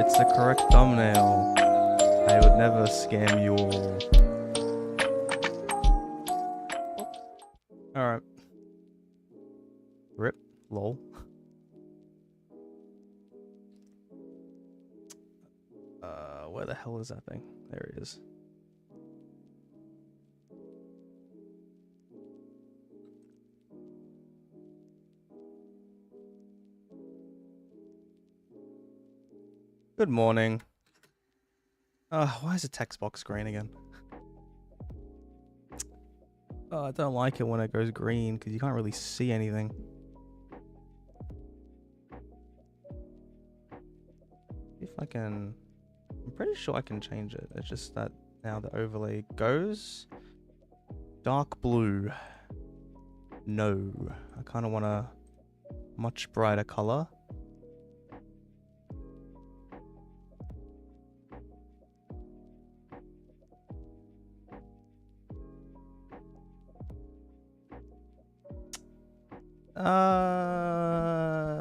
It's the correct thumbnail. I would never scam you all. Alright. Rip. Lol. Where the hell is that thing? There it is. Good morning. Why is the text box green again? I don't like it when it goes green because you can't really see anything. If I can... I'm pretty sure I can change it. It's just that now the overlay goes dark blue. No. I kind of want a much brighter color.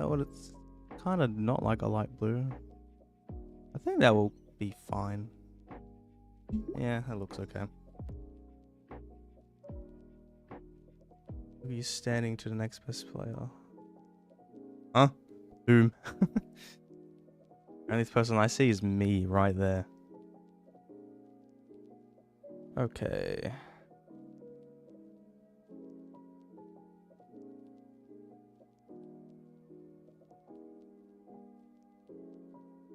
Well, it's kind of not like a light blue. I think that will be fine. Yeah, that looks okay. Are you standing to the next best player? Huh? Boom. Only person I see is me right there. Okay.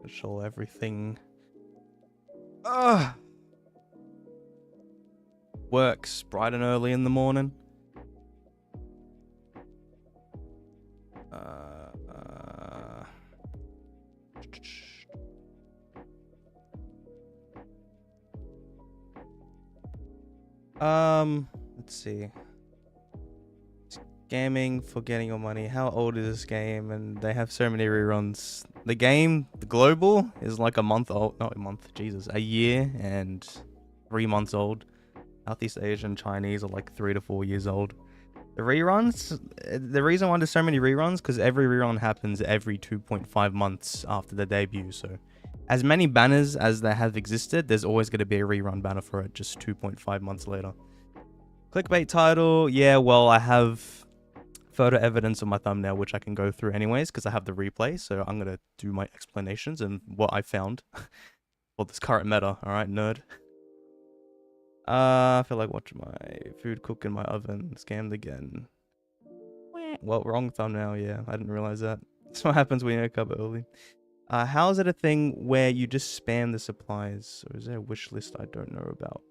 Show everything works bright and early in the morning. Let's see. Scamming for getting your money. How old is this game? And they have so many reruns. The game, the global, is like a month old. Not a month, Jesus. A year and 3 months old. Southeast Asian Chinese are like 3 to 4 years old. The reruns, the reason why there's so many reruns, because every rerun happens every 2.5 months after the debut. So as many banners as there have existed, there's always going to be a rerun banner for it just 2.5 months later. Clickbait title. Yeah, well, I have photo evidence on my thumbnail, which I can go through anyways, because I have the replay. So I'm going to do my explanations and what I found for this current meta. All right, nerd. I feel like watching my food cook in my oven. Scammed again. Well, wrong thumbnail. Yeah, I didn't realize that. That's what happens when you wake up early. How is it a thing where you just spam the supplies? Or is there a wish list I don't know about?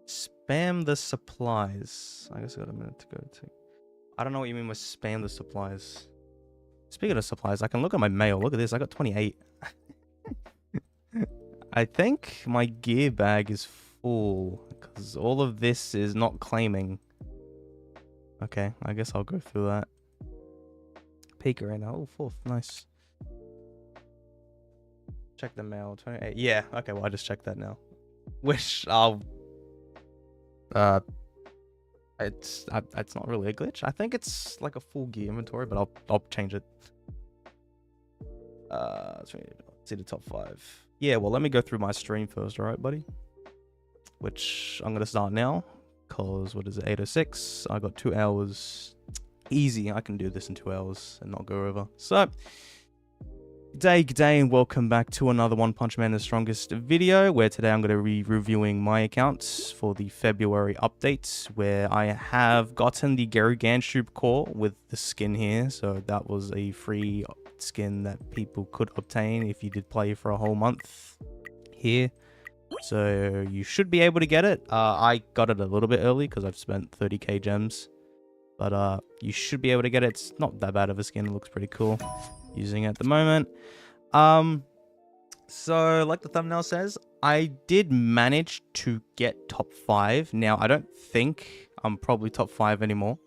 Spam the supplies. I guess I got a minute to go to. I don't know what you mean with spam the supplies. Speaking of supplies, I can look at my mail. Look at this. I got 28. I think my gear bag is full because all of this is not claiming. Okay, I guess I'll go through that. Peek right now. Oh, 4th. Nice. Check the mail. 28. Yeah. Okay, well, I just checked that now. Wish I'll... it's not really a glitch. I think it's like a full gear inventory, but I'll change it. Let's see the top 5. Yeah, well, let me go through my stream first, all right, buddy? Which I'm gonna start now, cause what is it, 8:06? I got 2 hours. Easy, I can do this in 2 hours and not go over. So, good day, and welcome back to another One Punch Man the Strongest video, where today I'm going to be reviewing my accounts for the February updates, where I have gotten the geryuganshoop core with the skin here. So that was a free skin that people could obtain if you did play for a whole month here. So you should be able to get it. I got it a little bit early because I've spent 30k gems. But you should be able to get it. It's not that bad of a skin. It looks pretty cool. Using it at the moment. So like the thumbnail says, I did manage to get top 5. Now I don't think I'm probably top 5 anymore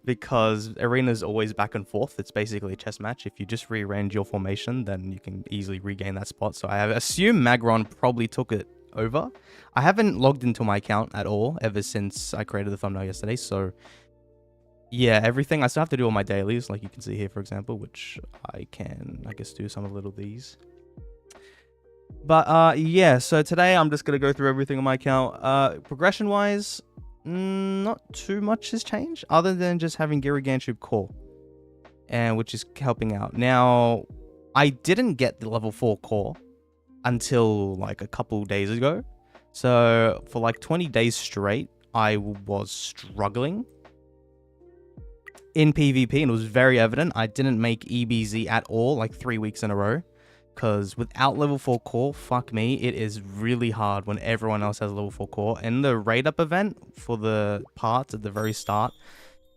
because arena's always back and forth. It's basically a chess match. If you just rearrange your formation, then you can easily regain that spot. So I assume Magron probably took it over. I haven't logged into my account at all ever since I created the thumbnail yesterday, so yeah, everything. I still have to do all my dailies, like you can see here, for example, which I guess, do some of little these. But yeah, so today I'm just gonna go through everything on my account. Progression-wise, not too much has changed, other than just having geryuganshoop core, and which is helping out. Now, I didn't get the level 4 core until like a couple days ago. So for like 20 days straight, I was struggling in PvP, and it was very evident. I didn't make EBZ at all, like 3 weeks in a row, because without level 4 core, fuck me, it is really hard when everyone else has level 4 core. In the raid up event for the parts at the very start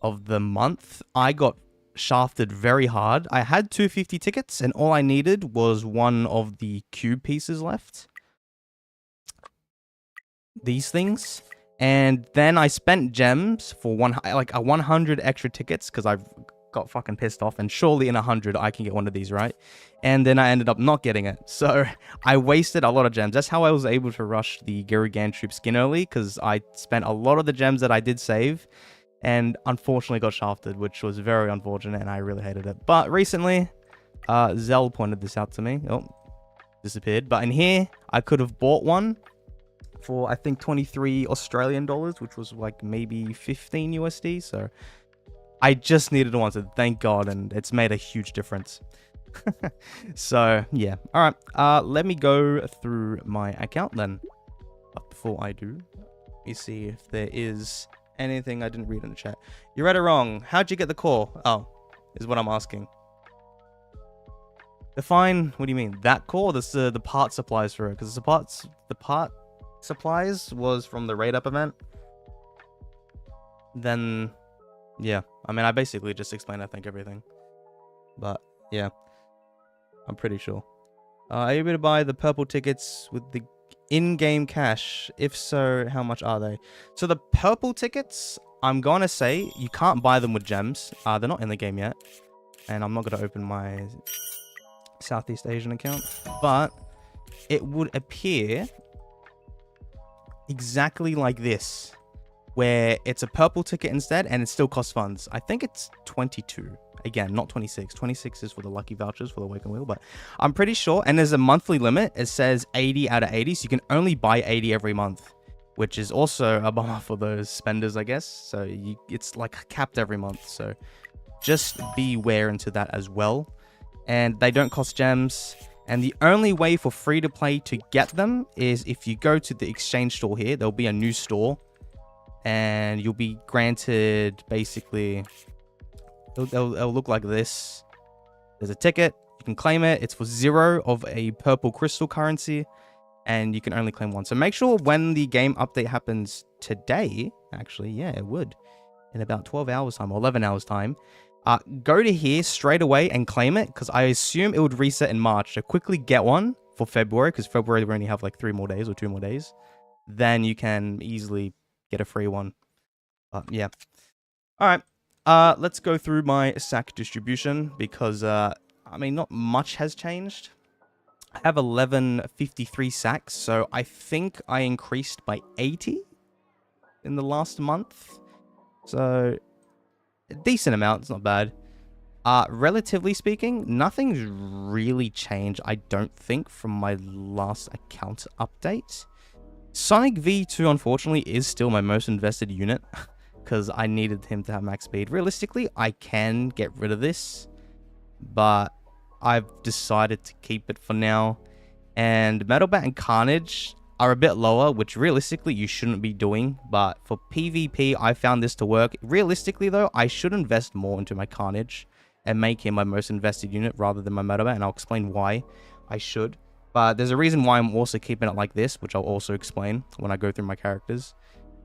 of the month, I got shafted very hard. I had 250 tickets, and all I needed was one of the cube pieces left. These things. And then I spent gems for 100 extra tickets, because I got fucking pissed off, and surely in 100 I can get one of these, right? And then I ended up not getting it. So I wasted a lot of gems. That's how I was able to rush the geryuganshoop skin early, because I spent a lot of the gems that I did save, and unfortunately got shafted, which was very unfortunate, and I really hated it. But recently, Zell pointed this out to me. Oh, disappeared. But in here, I could have bought one for, I think, 23 Australian dollars, which was like maybe 15 USD. So I just needed one, so thank God, and it's made a huge difference. So yeah, all right. Let me go through my account then. But before I do, let me see if there is anything I didn't read in the chat. You read it wrong. How'd you get the core? Oh, is what I'm asking. Define. What do you mean? That core? This the part supplies for it, because the part supplies was from the raid up event. Then yeah, I mean, I basically just explained, I think, everything. But yeah, I'm pretty sure. Are you able to buy the purple tickets with the in-game cash? If so, how much are they? So the purple tickets, I'm gonna say you can't buy them with gems. They're not in the game yet, and I'm not gonna open my Southeast Asian account, but it would appear exactly like this, where it's a purple ticket instead, and it still costs funds. I think it's 22. Again, not 26. 26 is for the lucky vouchers for the Wake and Wheel, but I'm pretty sure. And there's a monthly limit. It says 80 out of 80, so you can only buy 80 every month, which is also a bummer for those spenders, I guess. So it's like capped every month. So just beware into that as well. And they don't cost gems. And the only way for free to play to get them is if you go to the exchange store here. There'll be a new store, and you'll be granted, basically, it'll look like this. There's a ticket, you can claim it. It's for 0 of a purple crystal currency, and you can only claim 1. So make sure when the game update happens today, actually, yeah, it would, in about 12 hours time or 11 hours time, go to here straight away and claim it, because I assume it would reset in March. So quickly get one for February, because February we only have like 3 more days or 2 more days. Then you can easily get a free one. Yeah. All right. Let's go through my sack distribution, because I mean, not much has changed. I have 1153 sacks, so I think I increased by 80 in the last month. So a decent amount. It's not bad. Relatively speaking, nothing's really changed, I don't think, from my last account update. Sonic V2, unfortunately, is still my most invested unit, because I needed him to have max speed. Realistically, I can get rid of this, but I've decided to keep it for now. And metalbat and carnage are a bit lower, which realistically you shouldn't be doing, but for PvP, I found this to work. Realistically, though, I should invest more into my carnage and make him my most invested unit rather than my metalbat, and I'll explain why I should. But there's a reason why I'm also keeping it like this, which I'll also explain when I go through my characters.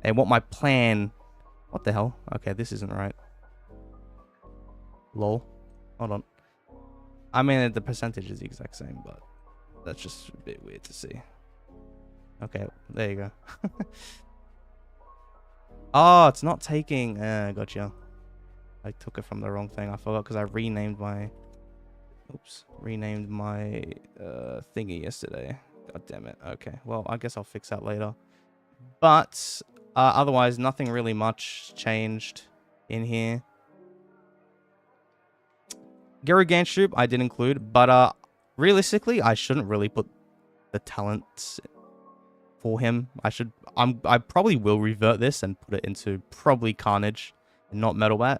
And what my plan... What the hell? Okay, this isn't right. Lol. Hold on. I mean, the percentage is the exact same, but that's just a bit weird to see. Okay, there you go. Oh, it's not taking... gotcha. I took it from the wrong thing. I forgot because I renamed my... Oops. Renamed my thingy yesterday. God damn it. Okay, well, I guess I'll fix that later. But otherwise, nothing really much changed in here. Geryuganshoop I did include, but realistically, I shouldn't really put the talents for him. I probably will revert this and put it into probably Carnage and not metalbat.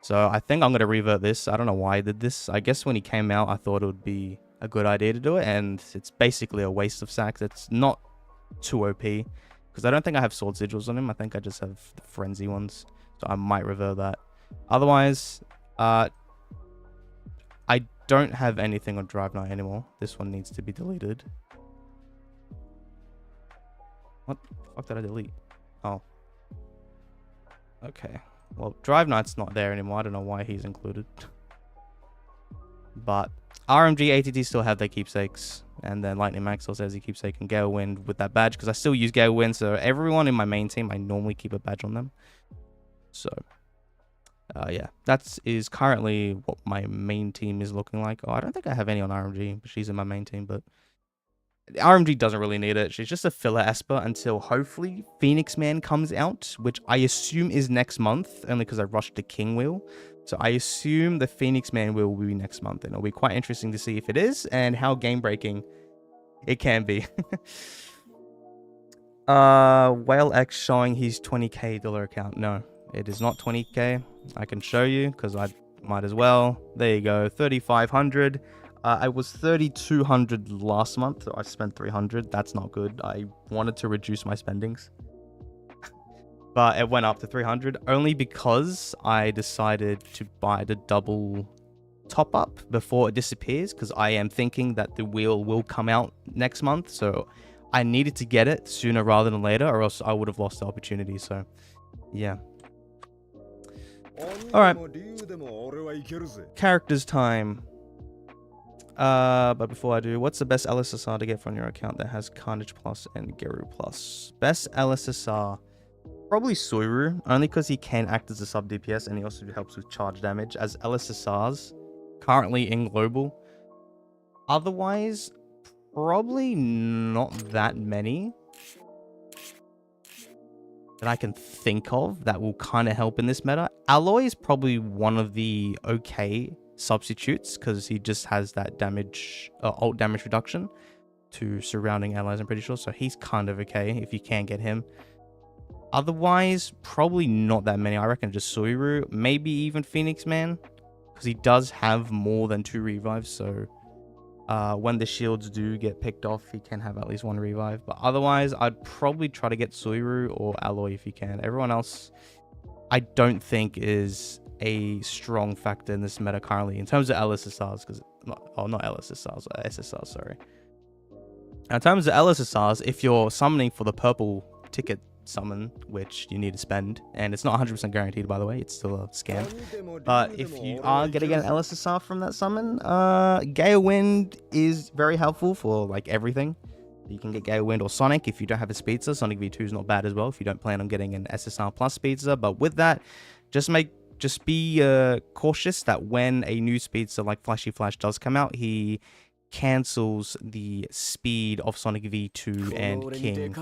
So I think I'm going to revert this. I don't know why I did this. I guess when he came out, I thought it would be a good idea to do it, and it's basically a waste of sacks. It's not too OP, because I don't think I have sword sigils on him. I think I just have the frenzy ones, so I might revert that. Otherwise, I don't have anything on Drive Knight anymore. This one needs to be deleted. What the fuck did I delete? Oh. Okay. Well, Drive Knight's not there anymore. I don't know why he's included. But RMG, ATT still have their keepsakes. And then Lightning Max also has a keepsake and Gale Wind with that badge, because I still use Gale Wind. So everyone in my main team, I normally keep a badge on them. So, yeah, that is currently what my main team is looking like. Oh, I don't think I have any on RMG, but she's in my main team. But RMG doesn't really need it. She's just a filler Esper until hopefully Phoenix Man comes out, which I assume is next month, only because I rushed the King Wheel. So I assume the Phoenix Man wheel will be next month, and it'll be quite interesting to see if it is and how game breaking it can be. Whale X showing his 20k dollar account. No, it is not 20k. I can show you because I might as well. There you go, 3,500. I was 3,200 last month, so I spent 300. That's not good. I wanted to reduce my spendings, but it went up to 300 only because I decided to buy the double top up before it disappears, because I am thinking that the wheel will come out next month, so I needed to get it sooner rather than later, or else I would have lost the opportunity. So yeah. All right, characters time. But before I do, what's the best LSSR to get from your account that has Carnage Plus and Geryu Plus? Best LSSR, probably Soiru, only because he can act as a sub DPS and he also helps with charge damage as LSSRs currently in global. Otherwise, probably not that many that I can think of that will kind of help in this meta. Alloy is probably one of the okay substitutes, because he just has that damage, ult damage reduction to surrounding allies, I'm pretty sure. So he's kind of okay if you can get him. Otherwise, probably not that many. I reckon just Soiru, maybe even Phoenix Man, because he does have more than 2 revives. So when the shields do get picked off, he can have at least 1 revive. But otherwise, I'd probably try to get Soiru or Alloy if you can. Everyone else, I don't think is a strong factor in this meta currently in terms of LSSRs, because not LSSRs, SSRs, sorry. Now, in terms of LSSRs, if you're summoning for the purple ticket summon, which you need to spend, and it's not 100% guaranteed, by the way, it's still a scam, but if you are gonna get an LSSR from that summon, Gale Wind is very helpful for like everything. You can get Gale Wind or Sonic if you don't have a speedster. Sonic V2 is not bad as well if you don't plan on getting an SSR plus speedster, but with that, just be cautious that when a new speedster like Flashy Flash does come out, he cancels the speed of Sonic V2 and King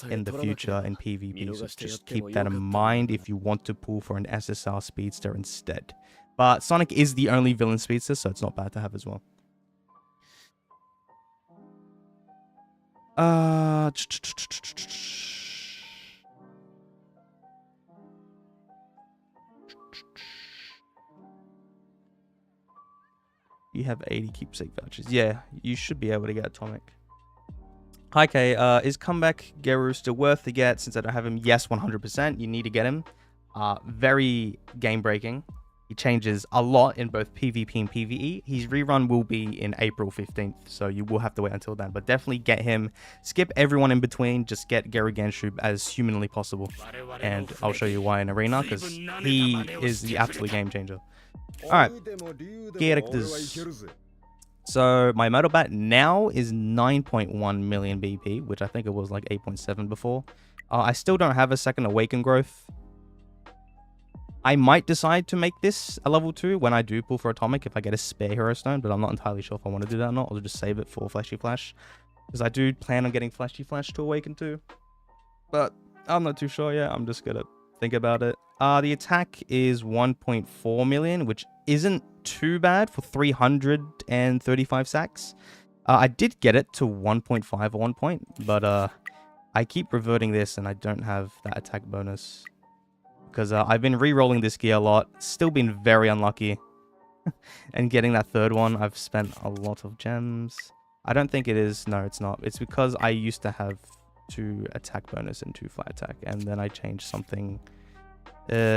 in the future in PvP. So just keep that in mind if you want to pull for an SSR speedster instead. But Sonic is the only villain speedster, so it's not bad to have as well. You have 80 keepsake vouchers. Yeah, you should be able to get Atomic. Hi Kay, is comeback Geryu still worth to get since I don't have him? Yes, 100%. You need to get him. Very game breaking. He changes a lot in both PvP and PvE. His rerun will be in April 15th, so you will have to wait until then. But definitely get him. Skip everyone in between. Just get geryuganshoop as humanly possible. And I'll show you why in Arena, because he is the absolute game changer. Alright, characters. So my metalbat now is 9.1 million BP, which I think it was like 8.7 before. I still don't have a second awaken growth. I might decide to make this a level 2 when I do pull for Atomic if I get a spare Hero Stone, but I'm not entirely sure if I want to do that or not. I'll just save it for Flashy Flash, because I do plan on getting Flashy Flash to awaken too. But I'm not too sure yet. I'm just gonna think about it. The attack is 1.4 million, which isn't too bad for 335 sacks. I did get it to 1.5 at one point, but I keep reverting this and I don't have that attack bonus. Because I've been re-rolling this gear a lot, still been very unlucky. And getting that third one, I've spent a lot of gems. I don't think it is, no it's not. It's because I used to have 2 attack bonus and 2 flat attack, and then I changed something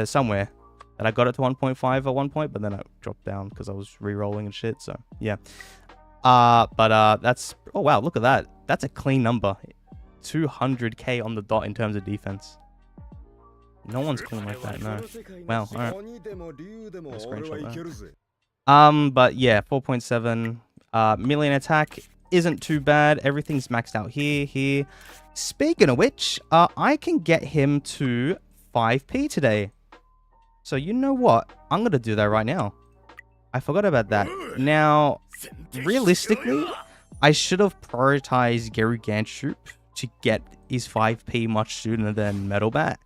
somewhere. And I got it to 1.5 at one point, but then I dropped down because I was re-rolling and shit, so yeah. That's... Oh, wow, look at that. That's a clean number. 200k on the dot in terms of defense. No one's clean like that, no. Wow, alright. Screenshot that. But yeah, 4.7 million attack isn't too bad. Everything's maxed out here. Speaking of which, I can get him to 5p today. So you know what? I'm going to do that right now. I forgot about that. Now, realistically, I should have prioritized geryuganshoop to get his 5p much sooner than metalbat.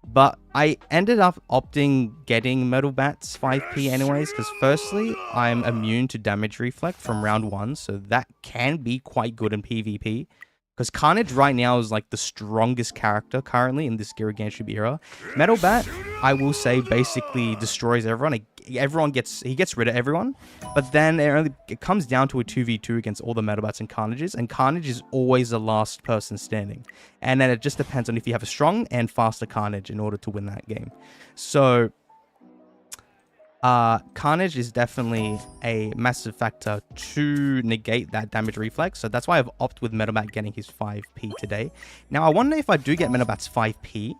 But I ended up opting getting metalbat's 5p anyways, because firstly, I'm immune to damage reflect from round 1, so that can be quite good in PvP. Because Carnage right now is like the strongest character currently in this geryuganshoop era. Metalbat, I will say, basically destroys everyone. He gets rid of everyone, but then it comes down to a 2v2 against all the metalbats and Carnages, and Carnage is always the last person standing. And then it just depends on if you have a strong and faster Carnage in order to win that game. So Carnage is definitely a massive factor to negate that damage reflex. So that's why I've opted with metalbat getting his 5p today. Now I wonder if I do get metalbat's 5p,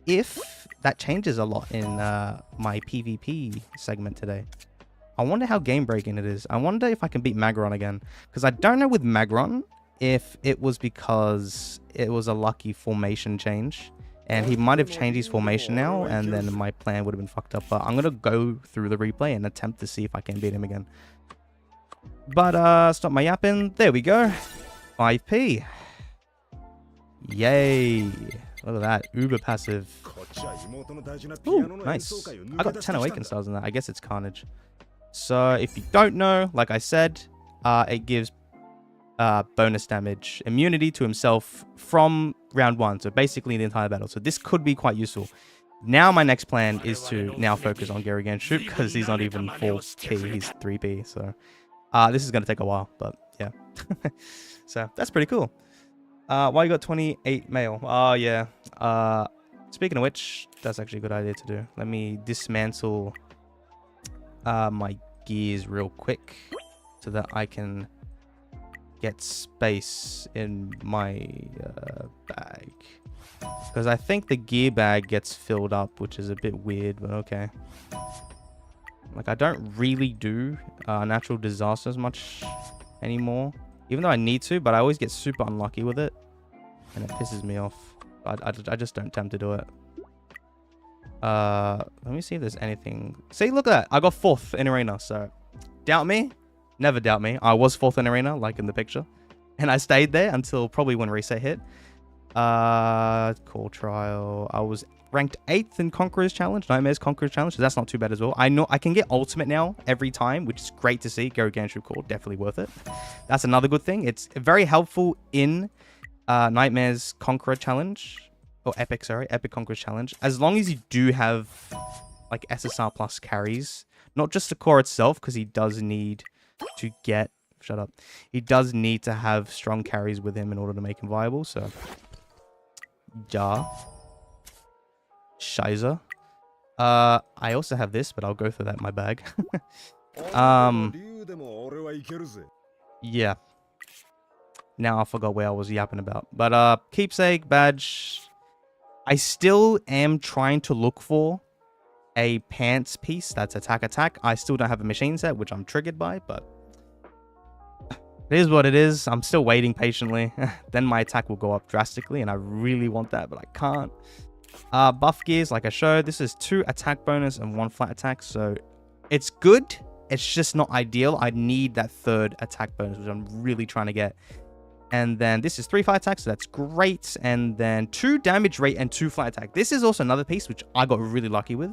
if that changes a lot in my PvP segment today. I wonder how game breaking it is. I wonder if I can beat Magron again. Because I don't know with Magron if it was because it was a lucky formation change. And he might have changed his formation now, and then my plan would have been fucked up. But I'm going to go through the replay and attempt to see if I can beat him again. But stop my yapping. There we go. 5p. Yay. Look at that. Uber passive. Ooh, nice. I got 10 awaken stars in that. I guess it's Carnage. So if you don't know, like I said, it gives bonus damage immunity to himself from round 1. So basically the entire battle. So this could be quite useful. Now my next plan is to now focus on geryuganshoop because he's not even 4p. He's 3p. So this is going to take a while. But yeah. So that's pretty cool. Why you got 28 mail? Oh, yeah. Speaking of which, that's actually a good idea to do. Let me dismantle my gears real quick so that I can get space in my bag. Because I think the gear bag gets filled up, which is a bit weird, but okay. Like, I don't really do natural disasters much anymore. Even though I need to, but I always get super unlucky with it. And it pisses me off. I just don't tend to do it. Let me see if there's anything. See, look at that. I got 4th in arena, so doubt me? Never doubt me. I was 4th in arena, like in the picture. And I stayed there until probably when reset hit. Call trial. I was ranked 8th in Conquerors Challenge, Nightmares Conquerors Challenge, so that's not too bad as well. I know I can get ultimate now every time, which is great to see. geryuganshoop core, definitely worth it. That's another good thing. It's very helpful in Nightmares Conqueror Challenge, or Epic Conquerors Challenge, as long as you do have like SSR plus carries, not just the core itself, because he does need to get, shut up, he does need to have strong carries with him in order to make him viable. So ja. Shizer. I also have this, but I'll go through that in my bag. Yeah. Now I forgot where I was yapping about. But keepsake, badge. I still am trying to look for a pants piece that's attack. I still don't have a machine set, which I'm triggered by, but it is what it is. I'm still waiting patiently. Then my attack will go up drastically, and I really want that, but I can't. Buff gears, like I showed, this is 2 attack bonus and 1 flat attack, so it's good. It's just not ideal. I need that 3rd attack bonus, which I'm really trying to get. And then this is 3 flat attacks, so that's great. And then 2 damage rate and 2 flat attack. This is also another piece which I got really lucky with.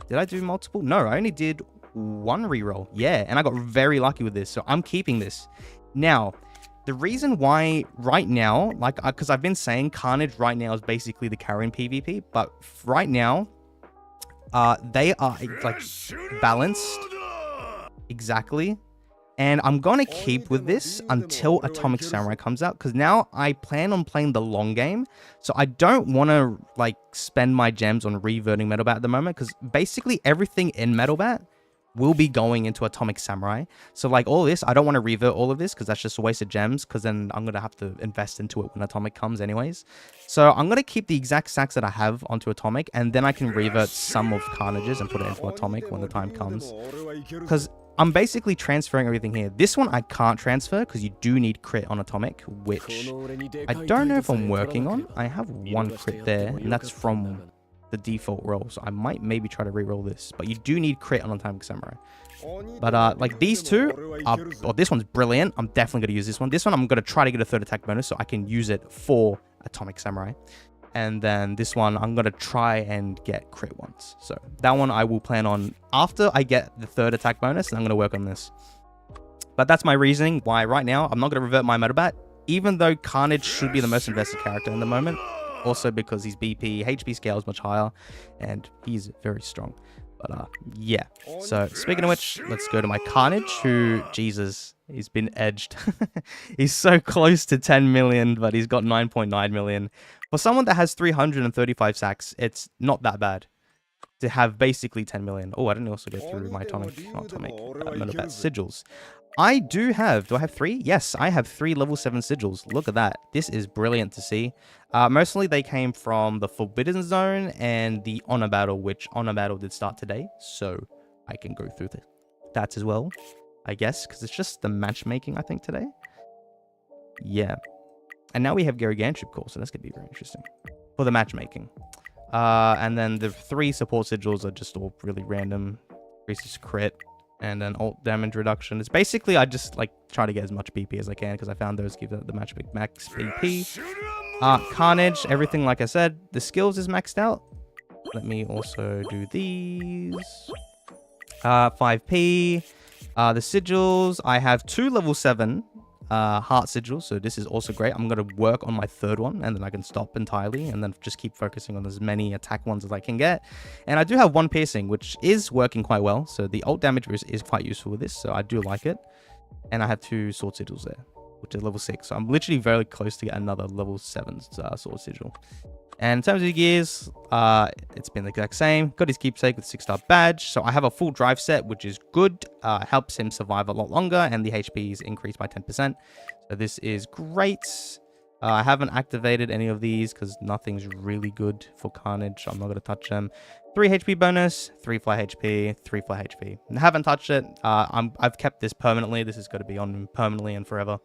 Did I do multiple? No, I only did one reroll. Yeah, and I got very lucky with this, so I'm keeping this. Now, the reason why right now, like, because I've been saying Carnage right now is basically the carry in PvP, but right now, they are, like, balanced exactly. And I'm going to keep with this until Atomic Samurai comes out, because now I plan on playing the long game. So I don't want to, like, spend my gems on reverting metalbat at the moment, because basically everything in metalbat will be going into Atomic Samurai. So, like, all this, I don't want to revert all of this, because that's just a waste of gems, because then I'm going to have to invest into it when Atomic comes anyways. So I'm going to keep the exact stacks that I have onto Atomic, and then I can revert some of Carnage's and put it into Atomic when the time comes. Because I'm basically transferring everything here. This one I can't transfer because you do need crit on Atomic, which I don't know if I'm working on. I have one crit there, and that's from the default roll, so I might maybe try to re-roll this. But you do need crit on Atomic Samurai. But like these two, this one's brilliant. I'm definitely going to use this one. This one I'm going to try to get a third attack bonus so I can use it for Atomic Samurai. And then this one, I'm going to try and get crit once. So that one I will plan on after I get the third attack bonus, and I'm going to work on this. But that's my reasoning why right now I'm not going to revert my metalbat, even though Carnage should be the most invested character in the moment. Also because his BP, HP scale is much higher, and he's very strong. But yeah. So speaking of which, let's go to my Carnage, who, Jesus, he's been edged. He's so close to 10 million, but he's got 9.9 million. For someone that has 335 sacks, it's not that bad to have basically 10 million. Oh, I didn't also go through my metalbat sigils. I do I have 3? Yes, I have 3 level 7 sigils. Look at that. This is brilliant to see. Mostly they came from the Forbidden Zone and the Honor Battle, which Honor Battle did start today. So I can go through that as well, I guess, because it's just the matchmaking, I think, today. Yeah. And now we have geryuganshoop call, so that's going to be very interesting for the matchmaking. And then the 3 support sigils are just all really random. Increases crit, and then alt damage reduction. It's basically, I just like try to get as much BP as I can, because I found those give the max BP. Carnage, everything like I said. The skills is maxed out. Let me also do these. 5p. The sigils, I have 2 level 7 heart sigils, so this is also great. I'm going to work on my 3rd one, and then I can stop entirely, and then just keep focusing on as many attack ones as I can get. And I do have 1 piercing, which is working quite well, so the ult damage is quite useful with this, so I do like it. And I have 2 sword sigils there, which is level 6, so I'm literally very close to get another level 7 sword sigil. And in terms of the gears, it's been the exact same. Got his keepsake with 6-star badge. So I have a full drive set, which is good. Helps him survive a lot longer, and the HP is increased by 10%. So this is great. I haven't activated any of these because nothing's really good for Carnage. I'm not going to touch them. 3 HP bonus, 3 fly HP, 3 fly HP. I haven't touched it. I've kept this permanently. This is going to be on permanently and forever.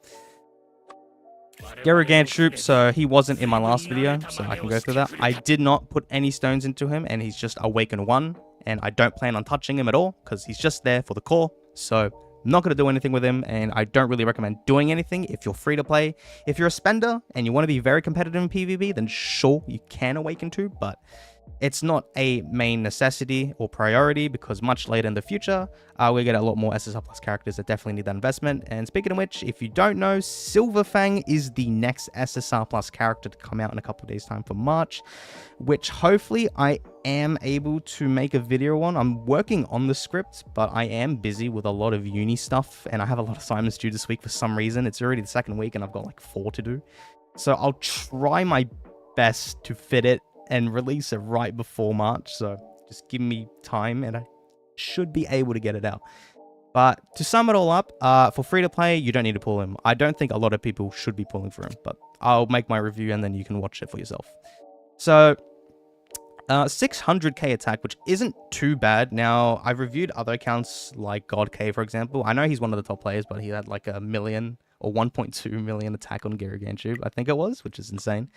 Geryuganshoop, so he wasn't in my last video, so I can go through that. I did not put any stones into him, and he's just Awakened 1, and I don't plan on touching him at all, because he's just there for the core, so I'm not going to do anything with him, and I don't really recommend doing anything if you're free to play. If you're a spender, and you want to be very competitive in PvP, then sure, you can Awaken 2, but it's not a main necessity or priority, because much later in the future, we get a lot more SSR Plus characters that definitely need that investment. And speaking of which, if you don't know, Silverfang is the next SSR Plus character to come out in a couple of days' time for March, which hopefully I am able to make a video on. I'm working on the script, but I am busy with a lot of uni stuff, and I have a lot of assignments due this week for some reason. It's already the 2nd week, and I've got like 4 to do. So I'll try my best to fit it and release it right before March, so just give me time and I should be able to get it out. But to sum it all up, for free to play, you don't need to pull him. I don't think a lot of people should be pulling for him, but I'll make my review and then you can watch it for yourself. So 600k attack, which isn't too bad. Now, I've reviewed other accounts like God K, for example. I know he's one of the top players, but he had like 1 million or 1.2 million attack on geryuganshoop, I think it was, which is insane.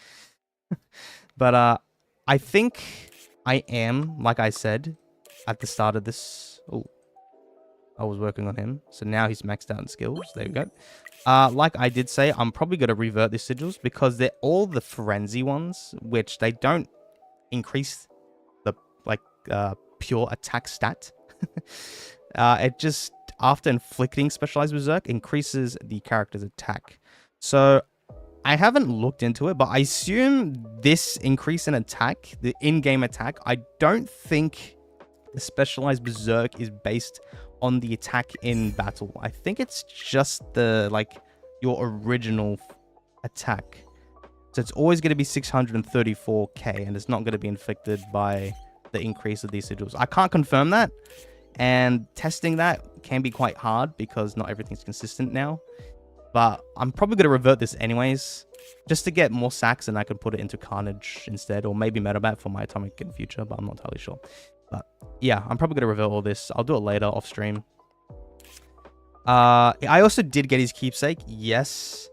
But I think I am, like I said at the start of this. Oh, I was working on him. So now he's maxed out in skills. There we go. Like I did say, I'm probably going to revert these sigils because they're all the frenzy ones, which they don't increase the pure attack stat. It just, after inflicting Specialized Berserk, increases the character's attack. So I haven't looked into it, but I assume this increase in attack, the in-game attack, I don't think the Specialized Berserk is based on the attack in battle. I think it's just the, like, your original attack. So it's always going to be 634k, and it's not going to be inflicted by the increase of these sigils. I can't confirm that, and testing that can be quite hard because not everything's consistent now. But I'm probably going to revert this anyways, just to get more sacks, and I could put it into Carnage instead, or maybe metalbat for my atomic in the future, but I'm not entirely sure. But yeah, I'm probably going to revert all this. I'll do it later off stream. I also did get his keepsake, yes.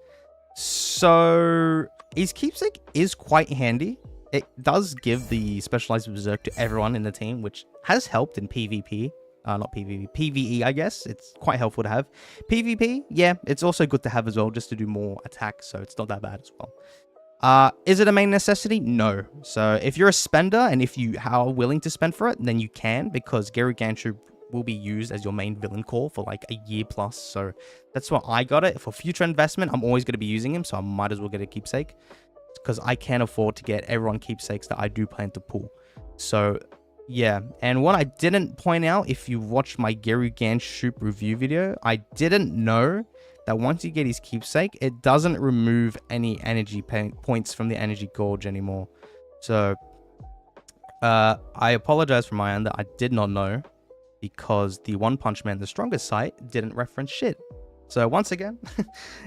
So his keepsake is quite handy. It does give the Specialized Berserk to everyone in the team, which has helped in PvP. Not PvP, PvE, I guess. It's quite helpful to have. PvP, yeah, it's also good to have as well, just to do more attacks, so it's not that bad as well. Is it a main necessity? No. So if you're a spender, and if you are willing to spend for it, then you can, because geryuganshoop will be used as your main villain core for like a year plus. So that's why I got it. For future investment, I'm always going to be using him, so I might as well get a keepsake, because I can't afford to get everyone keepsakes that I do plan to pull. So yeah, and what I didn't point out, if you watched my geryuganshoop review video, I didn't know that once you get his keepsake, it doesn't remove any energy points from the energy gorge anymore. So I apologize for my end that I did not know, because the onepunchmanthestrongest site didn't reference shit. So once again,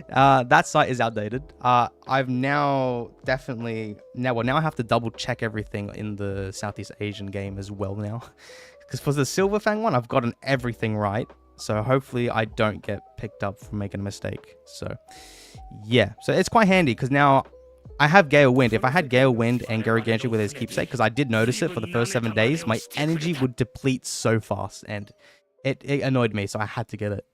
that site is outdated. I've now now I have to double check everything in the Southeast Asian game as well now. Because for the Silver Fang one, I've gotten everything right. So hopefully I don't get picked up for making a mistake. So yeah, so it's quite handy, because now I have Gale Wind. If I had Gale Wind and geryuganshoop with his keepsake, because I did notice it for the first 7 days, my energy would deplete so fast, and it annoyed me, so I had to get it.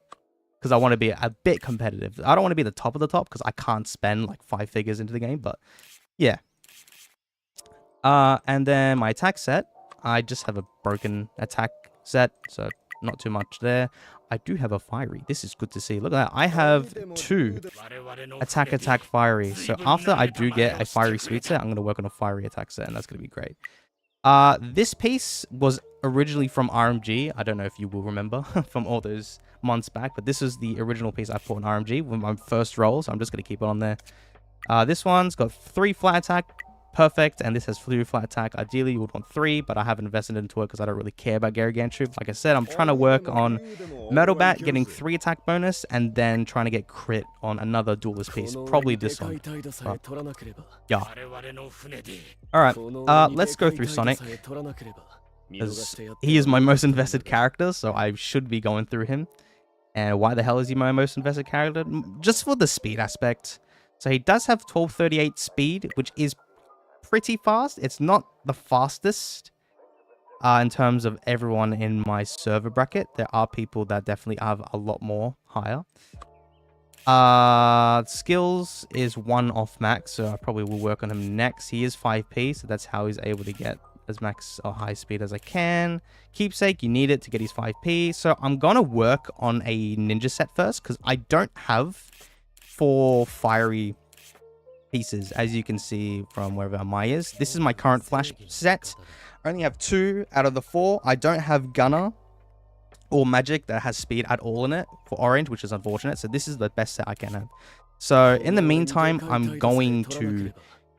Because I want to be a bit competitive. I don't want to be the top of the top, because I can't spend like 5 figures into the game, but yeah. And then my attack set, I just have a broken attack set, so not too much there. I do have a fiery. This is good to see. Look at that. I have 2 attack fiery. So after I do get a fiery sweet set, I'm going to work on a fiery attack set, and that's going to be great. This piece was originally from RMG. I don't know if you will remember from all those months back, but this is the original piece I put in RMG with my first roll, so I'm just going to keep it on there. This one's got 3 flat attack, perfect, and this has 3 flat attack. Ideally, you would want 3, but I haven't invested into it because I don't really care about geryuganshoop. Like I said, I'm trying to work on metalbat, getting 3 attack bonus, and then trying to get crit on another duelist piece, probably this one. Yeah. Alright, let's go through Sonic, because he is my most invested character, so I should be going through him. And why the hell is he my most invested character? Just for the speed aspect. So he does have 1238 speed, which is pretty fast. It's not the fastest in terms of everyone in my server bracket. There are people that definitely have a lot more higher. Skills is 1 off max, so I probably will work on him next. He is 5p, so that's how he's able to get as max or high speed as I can. Keepsake, you need it to get his 5p. So I'm gonna work on a ninja set first, because I don't have 4 fiery pieces, as you can see from wherever my is. This is my current flash set. I only have 2 out of the 4. I don't have gunner or magic that has speed at all in it for orange, which is unfortunate. So this is the best set I can have. So in the meantime, I'm going to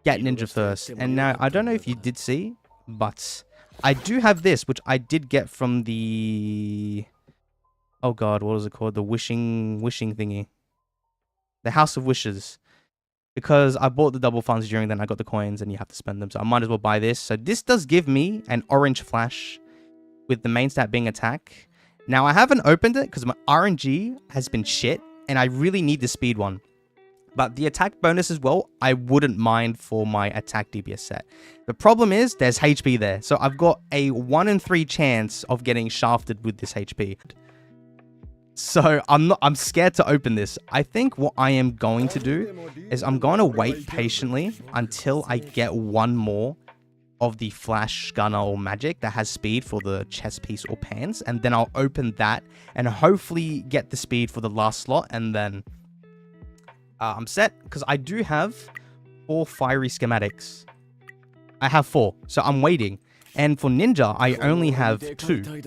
get ninja first. And now I don't know if you did see, but I do have this, which I did get from the, oh god, what was it called? The wishing thingy, the House of Wishes. Because I bought the double funds during then, I got the coins, and you have to spend them, so I might as well buy this. So this does give me an orange flash with the main stat being attack. Now I haven't opened it because my RNG has been shit, and I really need the speed one. But the attack bonus as well, I wouldn't mind for my attack DPS set. The problem is there's HP there, so I've got a 1 in 3 chance of getting shafted with this HP. So I'm scared to open this. I think what I am going to do is I'm going to wait patiently until I get 1 more of the flash gunner or magic that has speed for the chest piece or pants, and then I'll open that and hopefully get the speed for the last slot, and then I'm set, because I do have 4 fiery schematics. I have 4, so I'm waiting. And for ninja, I only have 2.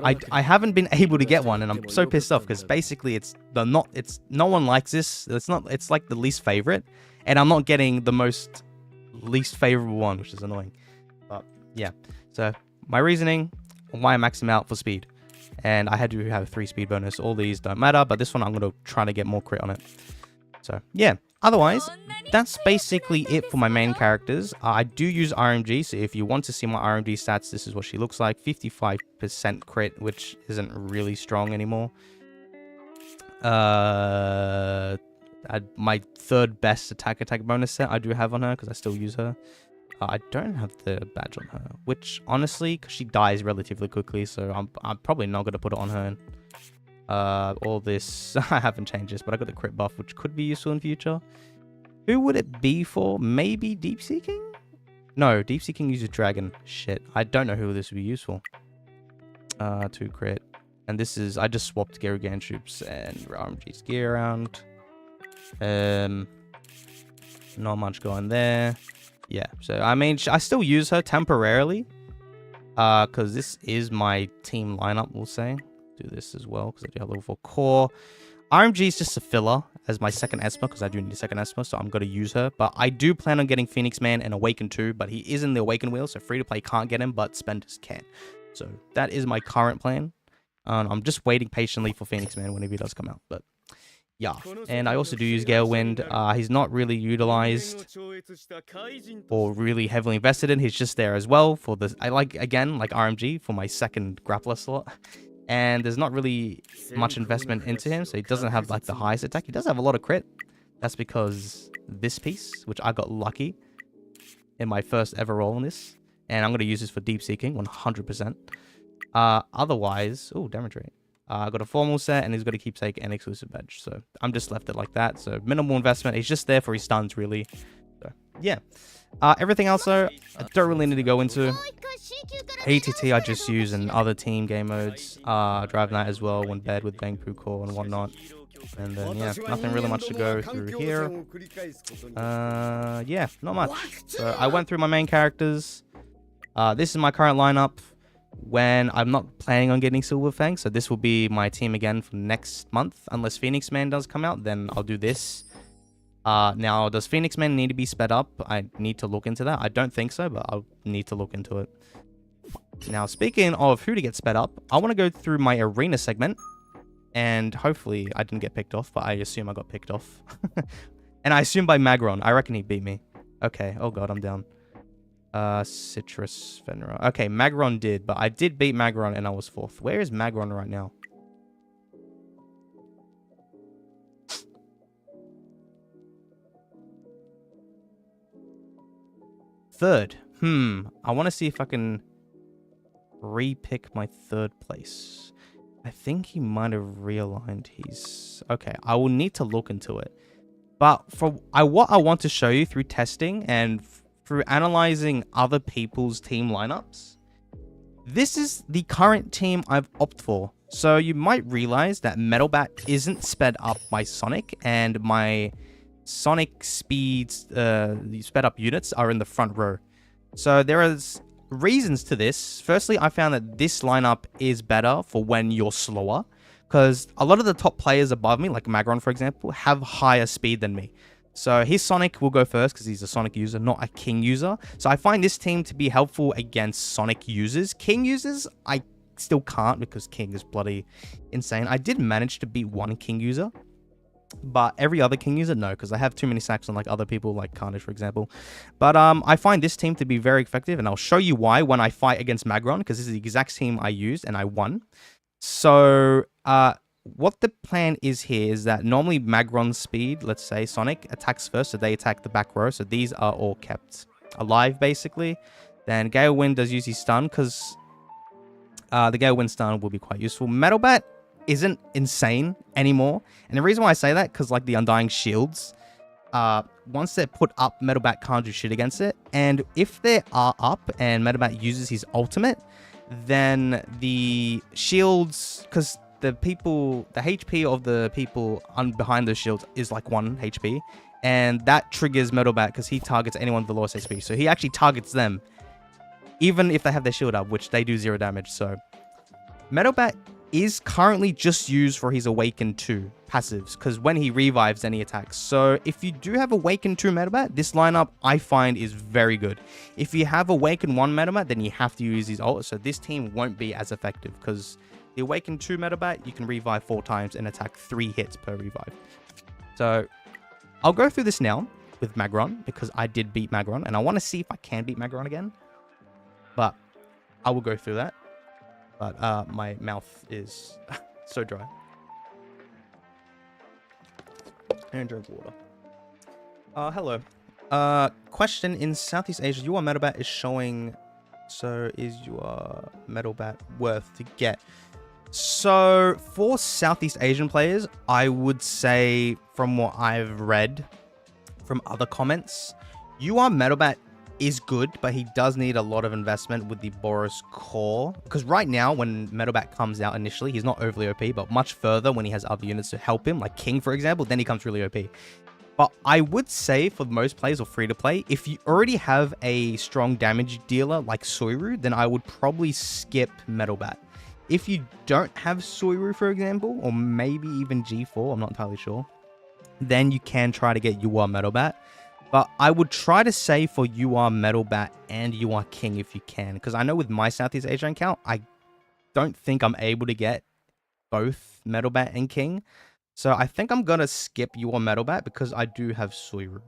I haven't been able to get one, and I'm so pissed off because basically no one likes this. It's like the least favorite, and I'm not getting the most least favorable one, which is annoying. But yeah, so my reasoning why I max him out for speed, and I had to have a 3 speed bonus. All these don't matter, but this one I'm gonna try to get more crit on it. So yeah, otherwise that's basically it for my main characters. I do use RMG, so if you want to see my RMG stats, this is what she looks like. 55% crit, which isn't really strong anymore. My 3rd best attack bonus set I do have on her, because I still use her. I don't have the badge on her, which honestly, because she dies relatively quickly, so I'm probably not going to put it on her. All this, I haven't changed this, but I got the crit buff, which could be useful in future. Who would it be for? Maybe Deep Seeking? No, Deep Seeking uses Dragon. Shit, I don't know who this would be useful. 2 crit. And this is, I just swapped geryuganshoop and RMG's gear around. Not much going there. Yeah, so I mean, I still use her temporarily. Because this is my team lineup, we'll say. Do this as well, because I do have level 4 core. RMG is just a filler as my second Esper, because I do need a second Esper, so I'm going to use her. But I do plan on getting Phoenix Man and Awaken too, but he is in the Awaken wheel, so free-to-play can't get him, but spenders can. So that is my current plan. I'm just waiting patiently for Phoenix Man whenever he does come out, but yeah. And I also do use Gale Wind. He's not really utilized or really heavily invested in. He's just there as well for the, again, like RMG, for my second grappler slot. And there's not really much investment into him, so he doesn't have like the highest attack. He does have a lot of crit. That's because this piece, which I got lucky in my first ever roll on this, and I'm going to use this for deep seeking 100%. Otherwise, oh, damage rate. I got a formal set, and he's got a keepsake and exclusive badge, so I'm just left it like that. So minimal investment. He's just there for his stuns, really. So yeah. Everything else though, I don't really need to go into. ATT I just use in other team game modes. Drive Night as well when bed with Bang Poo Core and whatnot. And then yeah, nothing really much to go through here. Yeah, not much. So I went through my main characters. This is my current lineup when I'm not planning on getting Silver Fang. So this will be my team again for next month. Unless Phoenix Man does come out, then I'll do this. Now, does Phoenix Man need to be sped up? I need to look into that. I don't think so, but I'll need to look into it. Now, speaking of who to get sped up, I want to go through my arena segment. And hopefully, I didn't get picked off, but I assume I got picked off. And I assume by Magron. I reckon he beat me. Okay. Oh, God, I'm down. Citrus Fenrir. Okay, Magron did, but I did beat Magron and I was 4th. Where is Magron right now? Third. I want to see if I can re-pick my 3rd place. I think he might have realigned his... Okay, I will need to look into it. But for what I want to show you through testing and through analyzing other people's team lineups, this is the current team I've opted for. So you might realize that metalbat isn't sped up by Sonic, and my Sonic speeds, the sped up units are in the front row. So there is reasons to this. Firstly, I found that this lineup is better for when you're slower, because a lot of the top players above me, like Magron for example, have higher speed than me. So his Sonic will go first because he's a Sonic user, not a King user. So I find this team to be helpful against Sonic users. King users, I still can't because King is bloody insane. I did manage to beat one King user, but every other King user, no, because I have too many stacks on like other people, like Carnage, for example. But I find this team to be very effective, and I'll show you why when I fight against Magron, because this is the exact team I used, and I won. So, what the plan is here is that normally Magron's speed, let's say Sonic, attacks first, so they attack the back row, so these are all kept alive, basically. Then Gale Wind does use his stun, because the Gale Wind stun will be quite useful. metalbat isn't insane anymore, and the reason why I say that, because like the Undying Shields, once they're put up, metalbat can't do shit against it. And if they are up and metalbat uses his ultimate, then the shields, because the HP of the people behind the shields is like 1 HP, and that triggers metalbat because he targets anyone with the lowest HP. So he actually targets them, even if they have their shield up, which they do 0 damage. So metalbat is currently just used for his Awaken 2 passives, because when he revives, then he attacks. So if you do have Awaken 2 metalbat, this lineup I find is very good. If you have Awaken 1 metalbat, then you have to use his ult, so this team won't be as effective, because the Awaken 2 metalbat, you can revive 4 times and attack 3 hits per revive. So I'll go through this now with Magron, because I did beat Magron, and I want to see if I can beat Magron again. But I will go through that. But my mouth is so dry. And drink water. Hello. Question: in Southeast Asia, your metalbat is showing. So is your metalbat worth to get? So for Southeast Asian players, I would say, from what I've read from other comments, your metalbat is good, but he does need a lot of investment with the Boros core, because right now when metalbat comes out initially, he's not overly OP, but much further when he has other units to help him, like King for example, then he comes really OP. But I would say for most players or free to play, if you already have a strong damage dealer like Soiru, then I would probably skip metalbat. If you don't have Soiru, for example, or maybe even G4, I'm not entirely sure, then you can try to get UR metalbat. But I would try to say for UR metalbat and UR King if you can, because I know with my Southeast Asian account, I don't think I'm able to get both metalbat and King. So I think I'm going to skip UR metalbat because I do have Soiru,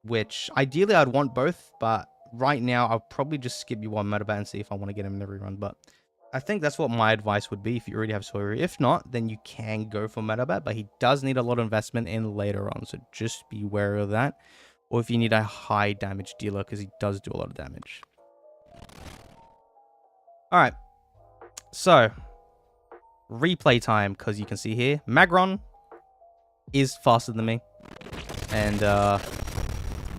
which ideally I'd want both, but right now I'll probably just skip UR metalbat and see if I want to get him in every run. But I think that's what my advice would be if you already have Soiru. If not, then you can go for metalbat, but he does need a lot of investment in later on, so just be wary of that. Or if you need a high damage dealer, because he does do a lot of damage. Alright, so replay time, because you can see here, Magron is faster than me. And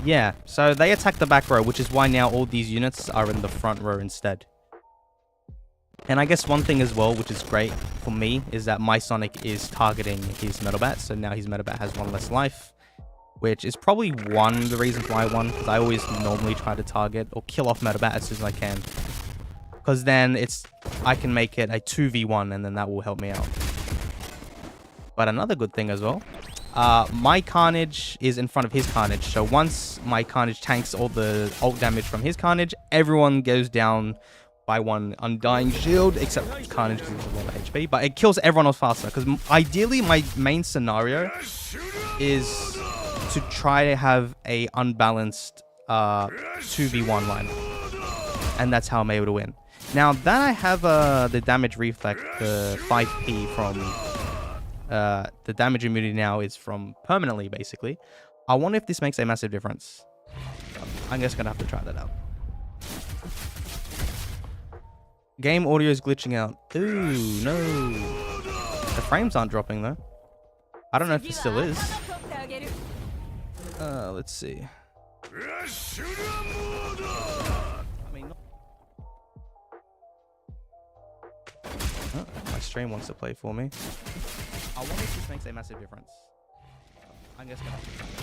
yeah, so they attack the back row, which is why now all these units are in the front row instead. And I guess one thing as well, which is great for me, is that my Sonic is targeting his metalbat. So now his metalbat has 1 less life, which is probably one of the reasons why I won, because I always normally try to target or kill off metalbat as soon as I can. Because then I can make it a 2v1 and then that will help me out. But another good thing as well, my Carnage is in front of his Carnage. So once my Carnage tanks all the ult damage from his Carnage, everyone goes down by 1 Undying Shield, except Carnage because he has a lot of HP, but it kills everyone else faster, because ideally my main scenario is to try to have a unbalanced 2v1 lineup, and that's how I'm able to win. Now that I have the damage reflect, the 5p from the damage immunity now is from permanently, basically. I wonder if this makes a massive difference. I'm just gonna have to try that out. Game audio is glitching out. Ooh, no. The frames aren't dropping, though. I don't know if it still is. Let's see. I mean, oh, my stream wants to play for me. I wonder if this makes a massive difference. I'm just gonna have to try that.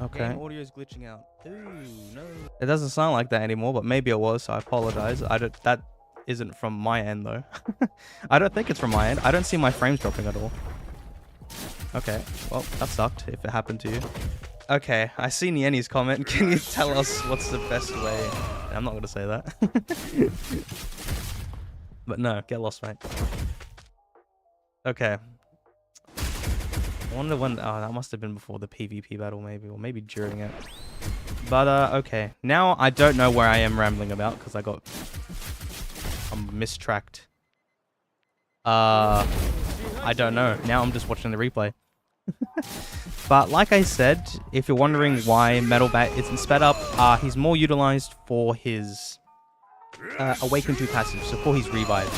Okay. Game audio is glitching out. Ooh, no. It doesn't sound like that anymore, but maybe it was, so I apologize. That isn't from my end, though. I don't think it's from my end. I don't see my frames dropping at all. Okay, well, that sucked if it happened to you. Okay, I see Nieni's comment. Can you tell us what's the best way? I'm not going to say that. But no, get lost, mate. Okay. I wonder when... Oh, that must have been before the PvP battle, maybe. Or maybe during it. But, okay. Now, I don't know where I am rambling about, because I'm mistracked. I don't know. Now I'm just watching the replay. But, like I said, if you're wondering why metalbat isn't sped up, he's more utilized for his Awaken 2 passive, so for his revives.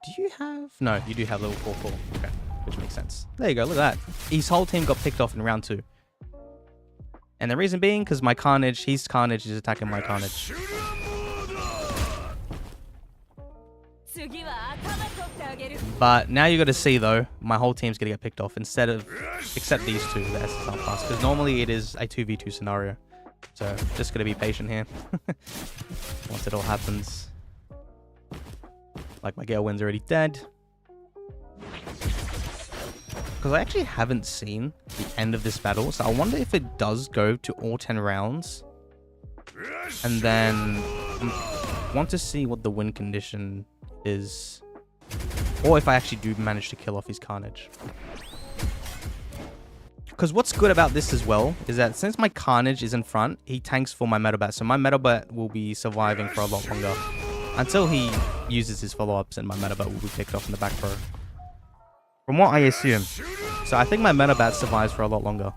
Do you have... No, you do have level 4-4. Okay, which makes sense. There you go, look at that. His whole team got picked off in round 2. And the reason being, because my Carnage, his Carnage is attacking my Carnage. But now you got to see, though, my whole team's going to get picked off except these two, the SSR Plus. Because normally it is a 2v2 scenario. So, just going to be patient here. Once it all happens. Like, my Gerwin's already dead. Because I actually haven't seen the end of this battle. So, I wonder if it does go to all 10 rounds. And then, I want to see what the win condition is. Or if I actually do manage to kill off his Carnage. Because what's good about this as well is that since my Carnage is in front, he tanks for my metalbat. So my metalbat will be surviving for a lot longer. Until he uses his follow-ups and my metalbat will be picked off in the back row. From what I assume. So I think my metalbat survives for a lot longer.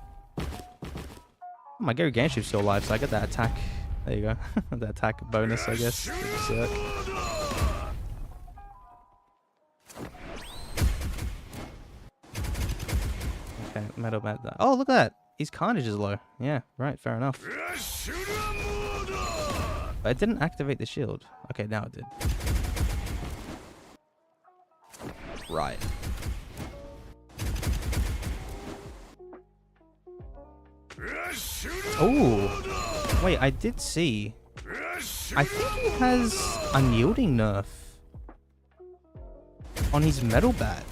My geryuganshoop's still alive, so I get that attack. There you go. That attack bonus, I guess. Okay, metalbat. Oh, look at that. His Carnage is low. Yeah, right, fair enough. But it didn't activate the shield. Okay, now it did. Right. Oh, wait, I did see. I think he has unyielding nerf on his metalbat,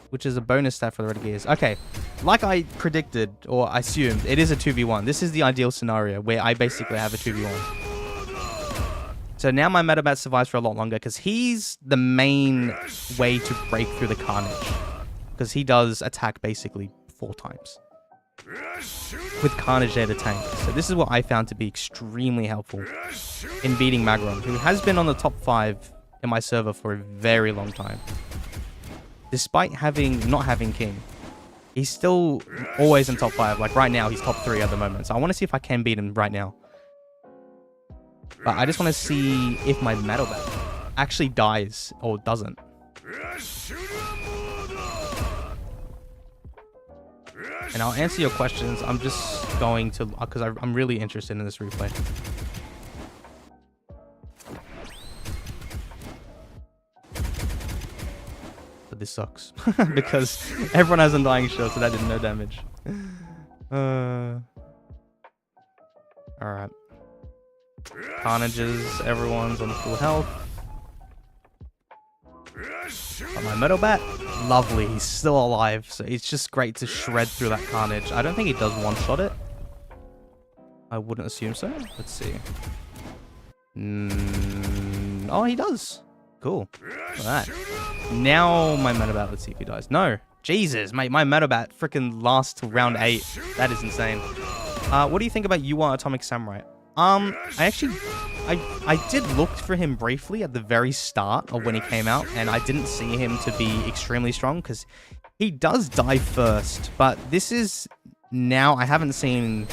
which is a bonus stat for the Red Gears. Okay, like I predicted or assumed, it is a 2v1. This is the ideal scenario where I basically have a 2v1. So now my metalbat survives for a lot longer because he's the main way to break through the Carnage. Because he does attack basically 4 times. With Carnage there to tank. So this is what I found to be extremely helpful in beating Magron, who has been on the top 5 in my server for a very long time. Despite not having King, he's still always in top 5. Like right now, he's top 3 at the moment. So I want to see if I can beat him right now. But I just want to see if my metalbat actually dies or doesn't. And I'll answer your questions. I'm just going to... because I'm really interested in this replay. But this sucks. Because everyone has Undying Shield, so that did no damage. Alright. Carnages, everyone's on full health. But my metalbat, lovely, he's still alive, so it's just great to shred through that Carnage. I don't think he does one-shot it. I wouldn't assume so. Let's see. Oh, he does. Cool. Look at that. Now my metalbat, let's see if he dies. No. Jesus, mate, my metalbat freaking lasts till round 8. That is insane. What do you think about You Are Atomic Samurai? I did look for him briefly at the very start of when he came out, and I didn't see him to be extremely strong because he does die first. But this is now, I haven't seen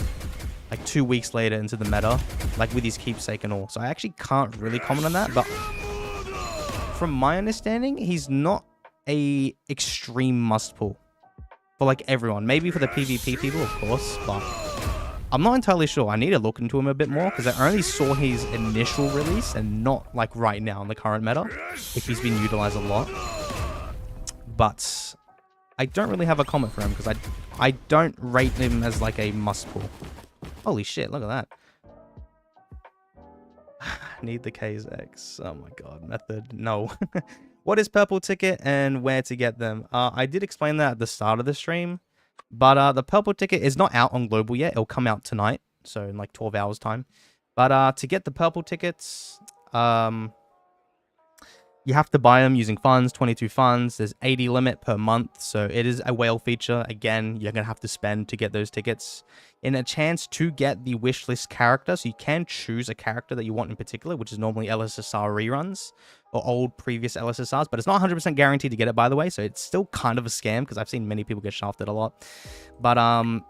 like 2 weeks later into the meta, like with his keepsake and all. So I actually can't really comment on that. But from my understanding, he's not a extreme must pull for like everyone. Maybe for the PvP people, of course, but I'm not entirely sure. I need to look into him a bit more because I only saw his initial release and not like right now in the current meta, if he's been utilized a lot. But I don't really have a comment for him because I don't rate him as like a must pull. Holy shit, look at that. Need the KayzX. Oh my god, method. No. What is purple ticket and where to get them? I did explain that at the start of the stream. But the purple ticket is not out on global yet. It'll come out tonight, so in like 12 hours time. But to get the purple tickets, you have to buy them using funds, 22 funds. There's 80 limit per month, so it is a whale feature. Again, you're going to have to spend to get those tickets. In a chance to get the wishlist character, so you can choose a character that you want in particular, which is normally LSSR reruns or old previous LSSRs, but it's not 100% guaranteed to get it, by the way, so it's still kind of a scam because I've seen many people get shafted a lot. But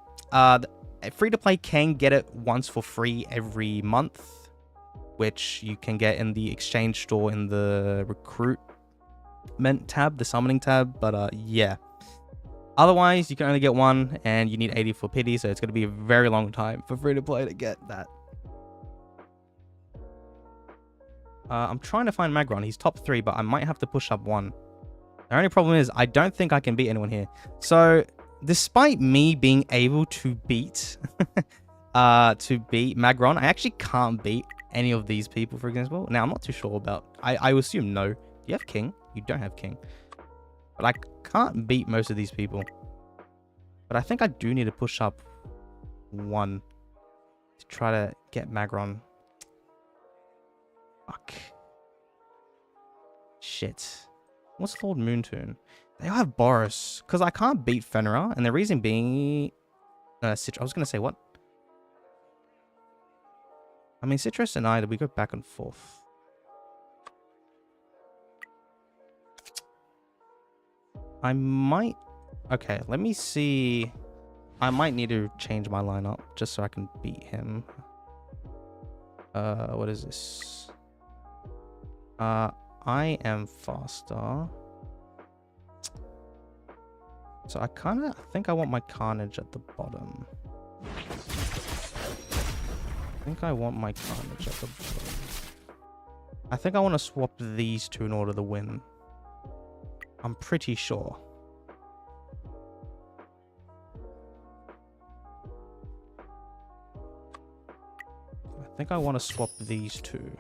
free-to-play can get it once for free every month, which you can get in the exchange store in the recruit meant tab, the summoning tab, but yeah. Otherwise, you can only get one, and you need 80 for pity, so it's going to be a very long time for free to play to get that. I'm trying to find Magron. He's top 3, but I might have to push up 1. The only problem is I don't think I can beat anyone here. So, despite me being able to beat Magron, I actually can't beat any of these people, for example. Now, I'm not too sure about... I assume no. Do you have King? You don't have King. But I can't beat most of these people. But I think I do need to push up 1 to try to get Magron. Fuck. Shit. What's Lord Moonton? They all have Boros. Because I can't beat Fenrir. And the reason being... Citrus. I was going to say what? I mean, Citrus and I, we go back and forth. I might... Okay, let me see. I might need to change my lineup just so I can beat him. What is this? I am faster. So I think I want my Carnage at the bottom. I think I want to swap these two in order to win. I'm pretty sure. I think I want to swap these two.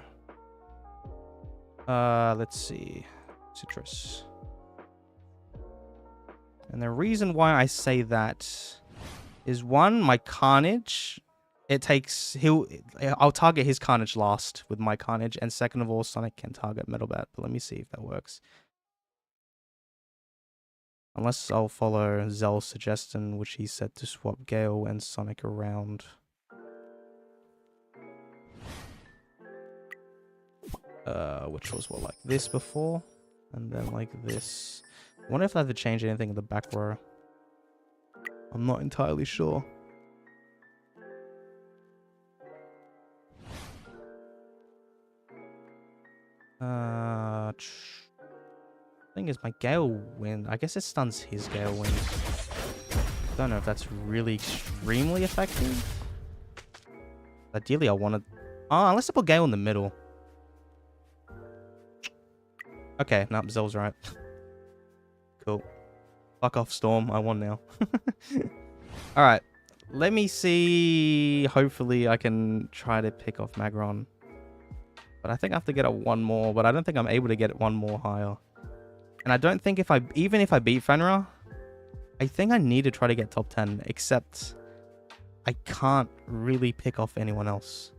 Let's see. Citrus. And the reason why I say that is, one, my Carnage, I'll target his Carnage last with my Carnage, and second of all, Sonic can target metalbat. But let me see if that works. Unless I'll follow Zell's suggestion, which he said to swap Gale and Sonic around. Which was what, like this before? And then like this. I wonder if I have to change anything in the back row. I'm not entirely sure. Thing is, my Gale Wind, I guess it stuns his Gale Wind. Don't know if that's really extremely effective. Ideally, I want to... Oh, unless I put Gale in the middle. Okay, no, Zell's right. Cool. Fuck off, Storm. I won now. Alright. Let me see... Hopefully, I can try to pick off Magron. But I think I have to get it 1 more, but I don't think I'm able to get it 1 more higher. And I don't think even if I beat Fenrir, I think I need to try to get top 10, except I can't really pick off anyone else.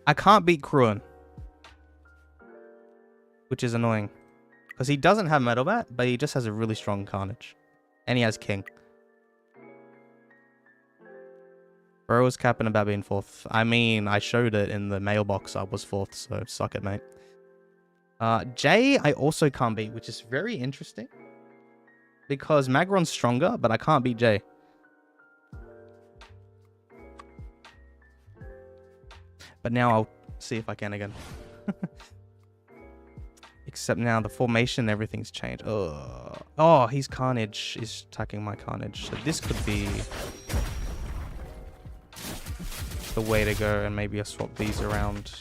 I can't beat Kruin, which is annoying, because he doesn't have metalbat, but he just has a really strong Carnage, and he has King. Bro was capping about being 4th. I mean, I showed it in the mailbox. I was 4th, so suck it, mate. Jay, I also can't beat, which is very interesting. Because Magron's stronger, but I can't beat Jay. But now I'll see if I can again. Except now the formation and everything's changed. Oh, his Carnage is attacking my Carnage. So this could be... the way to go, and maybe I swap these around,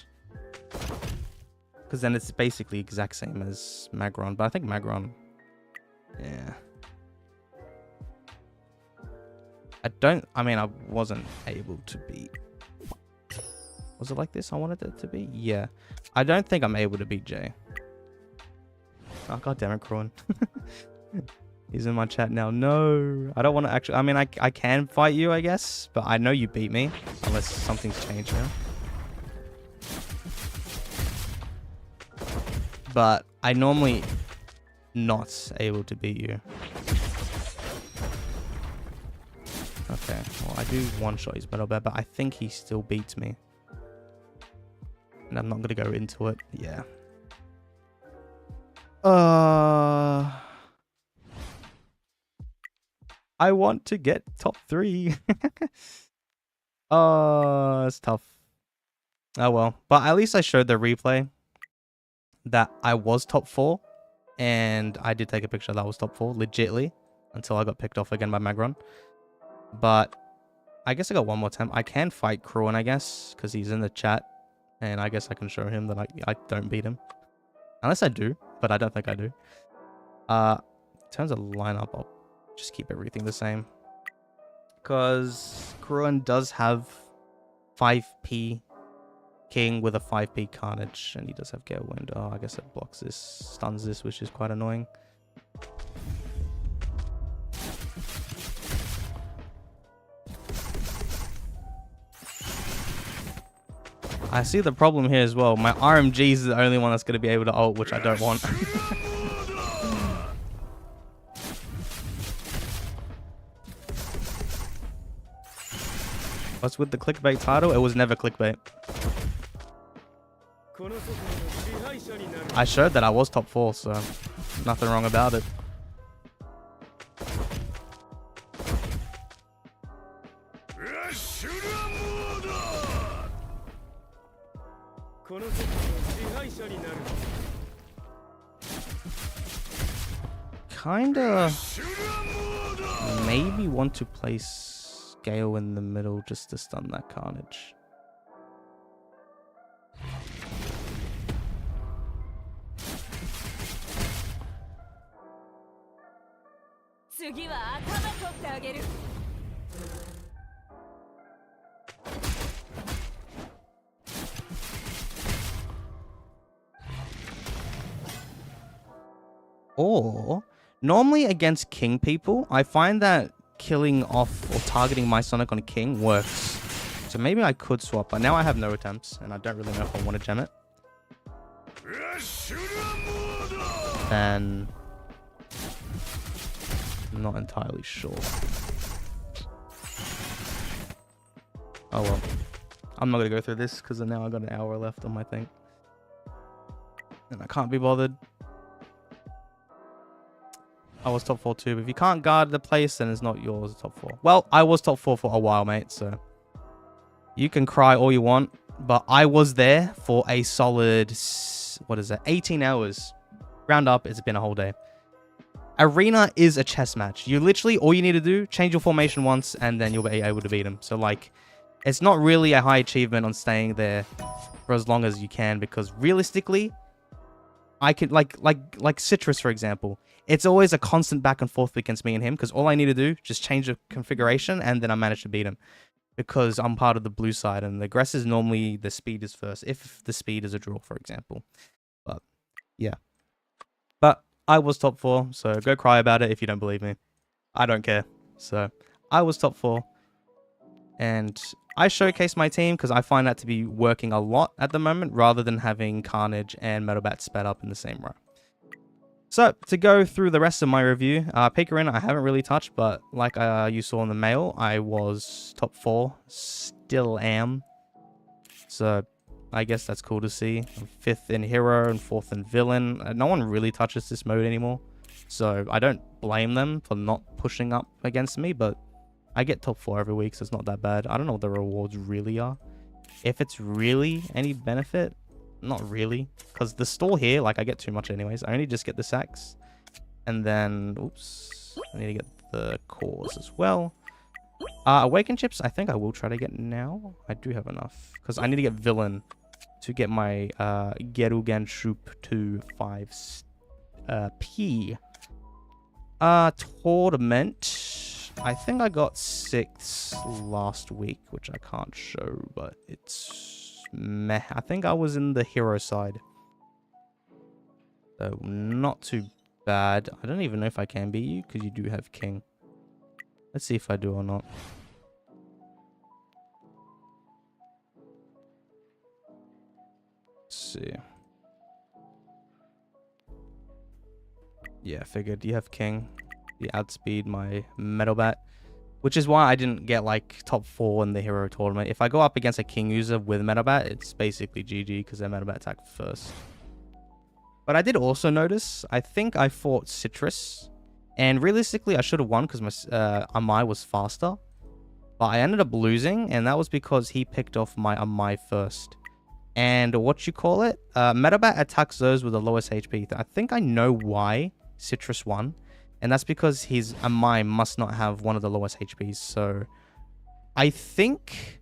because then it's basically exact same as Magron, but I think Magron, yeah, I mean, I wasn't able to beat, was it like this I wanted it to be? Yeah, I don't think I'm able to beat Jay. Oh, god damn it, Kruin. He's in my chat now. No, I don't want to actually... I mean, I can fight you, I guess. But I know you beat me. Unless something's changed now. But I normally not able to beat you. Okay, well, I do one-shot his metalbat, but I think he still beats me. And I'm not going to go into it. Yeah. I want to get top 3. It's tough. Oh well. But at least I showed the replay that I was top 4. And I did take a picture that I was top 4, legitly. Until I got picked off again by Magron. But I guess I got one more time. I can fight Kruan, I guess. Because he's in the chat. And I guess I can show him that I don't beat him. Unless I do. But I don't think I do. In terms of lineup, I'll just keep everything the same. Because Kruan does have 5p king with a 5p carnage. And he does have Gale Wind. Oh, I guess it blocks this, stuns this, which is quite annoying. I see the problem here as well. My RMG is the only one that's going to be able to ult, which I don't want. What's with the clickbait title? It was never clickbait. I showed that I was top 4, so nothing wrong about it. Kinda maybe want to place Gale in the middle just to stun that carnage. Or normally against king people, I find that killing off or targeting my Sonic on a king works. So maybe I could swap, but now I have no attempts and I don't really know if I want to gem it. And I'm not entirely sure. Oh well. I'm not going to go through this because now I got an hour left on my thing. And I can't be bothered. I was top 4 too, but if you can't guard the place, then it's not yours top 4. Well, I was top 4 for a while, mate, so you can cry all you want, but I was there for a solid, what is that, 18 hours. Round up, it's been a whole day. Arena is a chess match. You literally, all you need to do, change your formation once, and then you'll be able to beat them. So, like, it's not really a high achievement on staying there for as long as you can, because realistically, I could, like Citrus, for example. It's always a constant back and forth against me and him, because all I need to do, just change the configuration, and then I manage to beat him. Because I'm part of the blue side, and the aggressors normally, the speed is first, if the speed is a draw, for example. But, yeah. But I was top 4, so go cry about it if you don't believe me. I don't care. So, I was top 4. And I showcase my team because I find that to be working a lot at the moment, rather than having Carnage and metalbat sped up in the same row. So, to go through the rest of my review, Figurine I haven't really touched, but like you saw in the mail, I was top 4, still am. So, I guess that's cool to see. I'm 5th in Hero and 4th in Villain. No one really touches this mode anymore, so I don't blame them for not pushing up against me, but I get top 4 every week, so it's not that bad. I don't know what the rewards really are. If it's really any benefit, not really, because the store here, like, I get too much anyways. I only just get the sacks, and then oops, I need to get the cores as well. Awaken chips I think I will try to get now. I do have enough because I need to get Villain to get my geryuganshoop to 5p. Tournament, I think I got 6th last week, which I can't show, but it's meh. I think I was in the hero side, so not too bad. I don't even know if I can beat you because you do have king. Let's see if I do or not. Let's see. Yeah, figured you have king. You outspeed my metalbat, which is why I didn't get like top 4 in the hero tournament. If I go up against a king user with metalbat, it's basically GG because their metalbat attacked first. But I did also notice, I think I fought Citrus, and realistically I should have won because my Amai was faster, but I ended up losing, and that was because he picked off my Amai first. And what you call it? Metalbat attacks those with the lowest HP. I think I know why. Citrus won. And that's because his Amai must not have one of the lowest HPs. So I think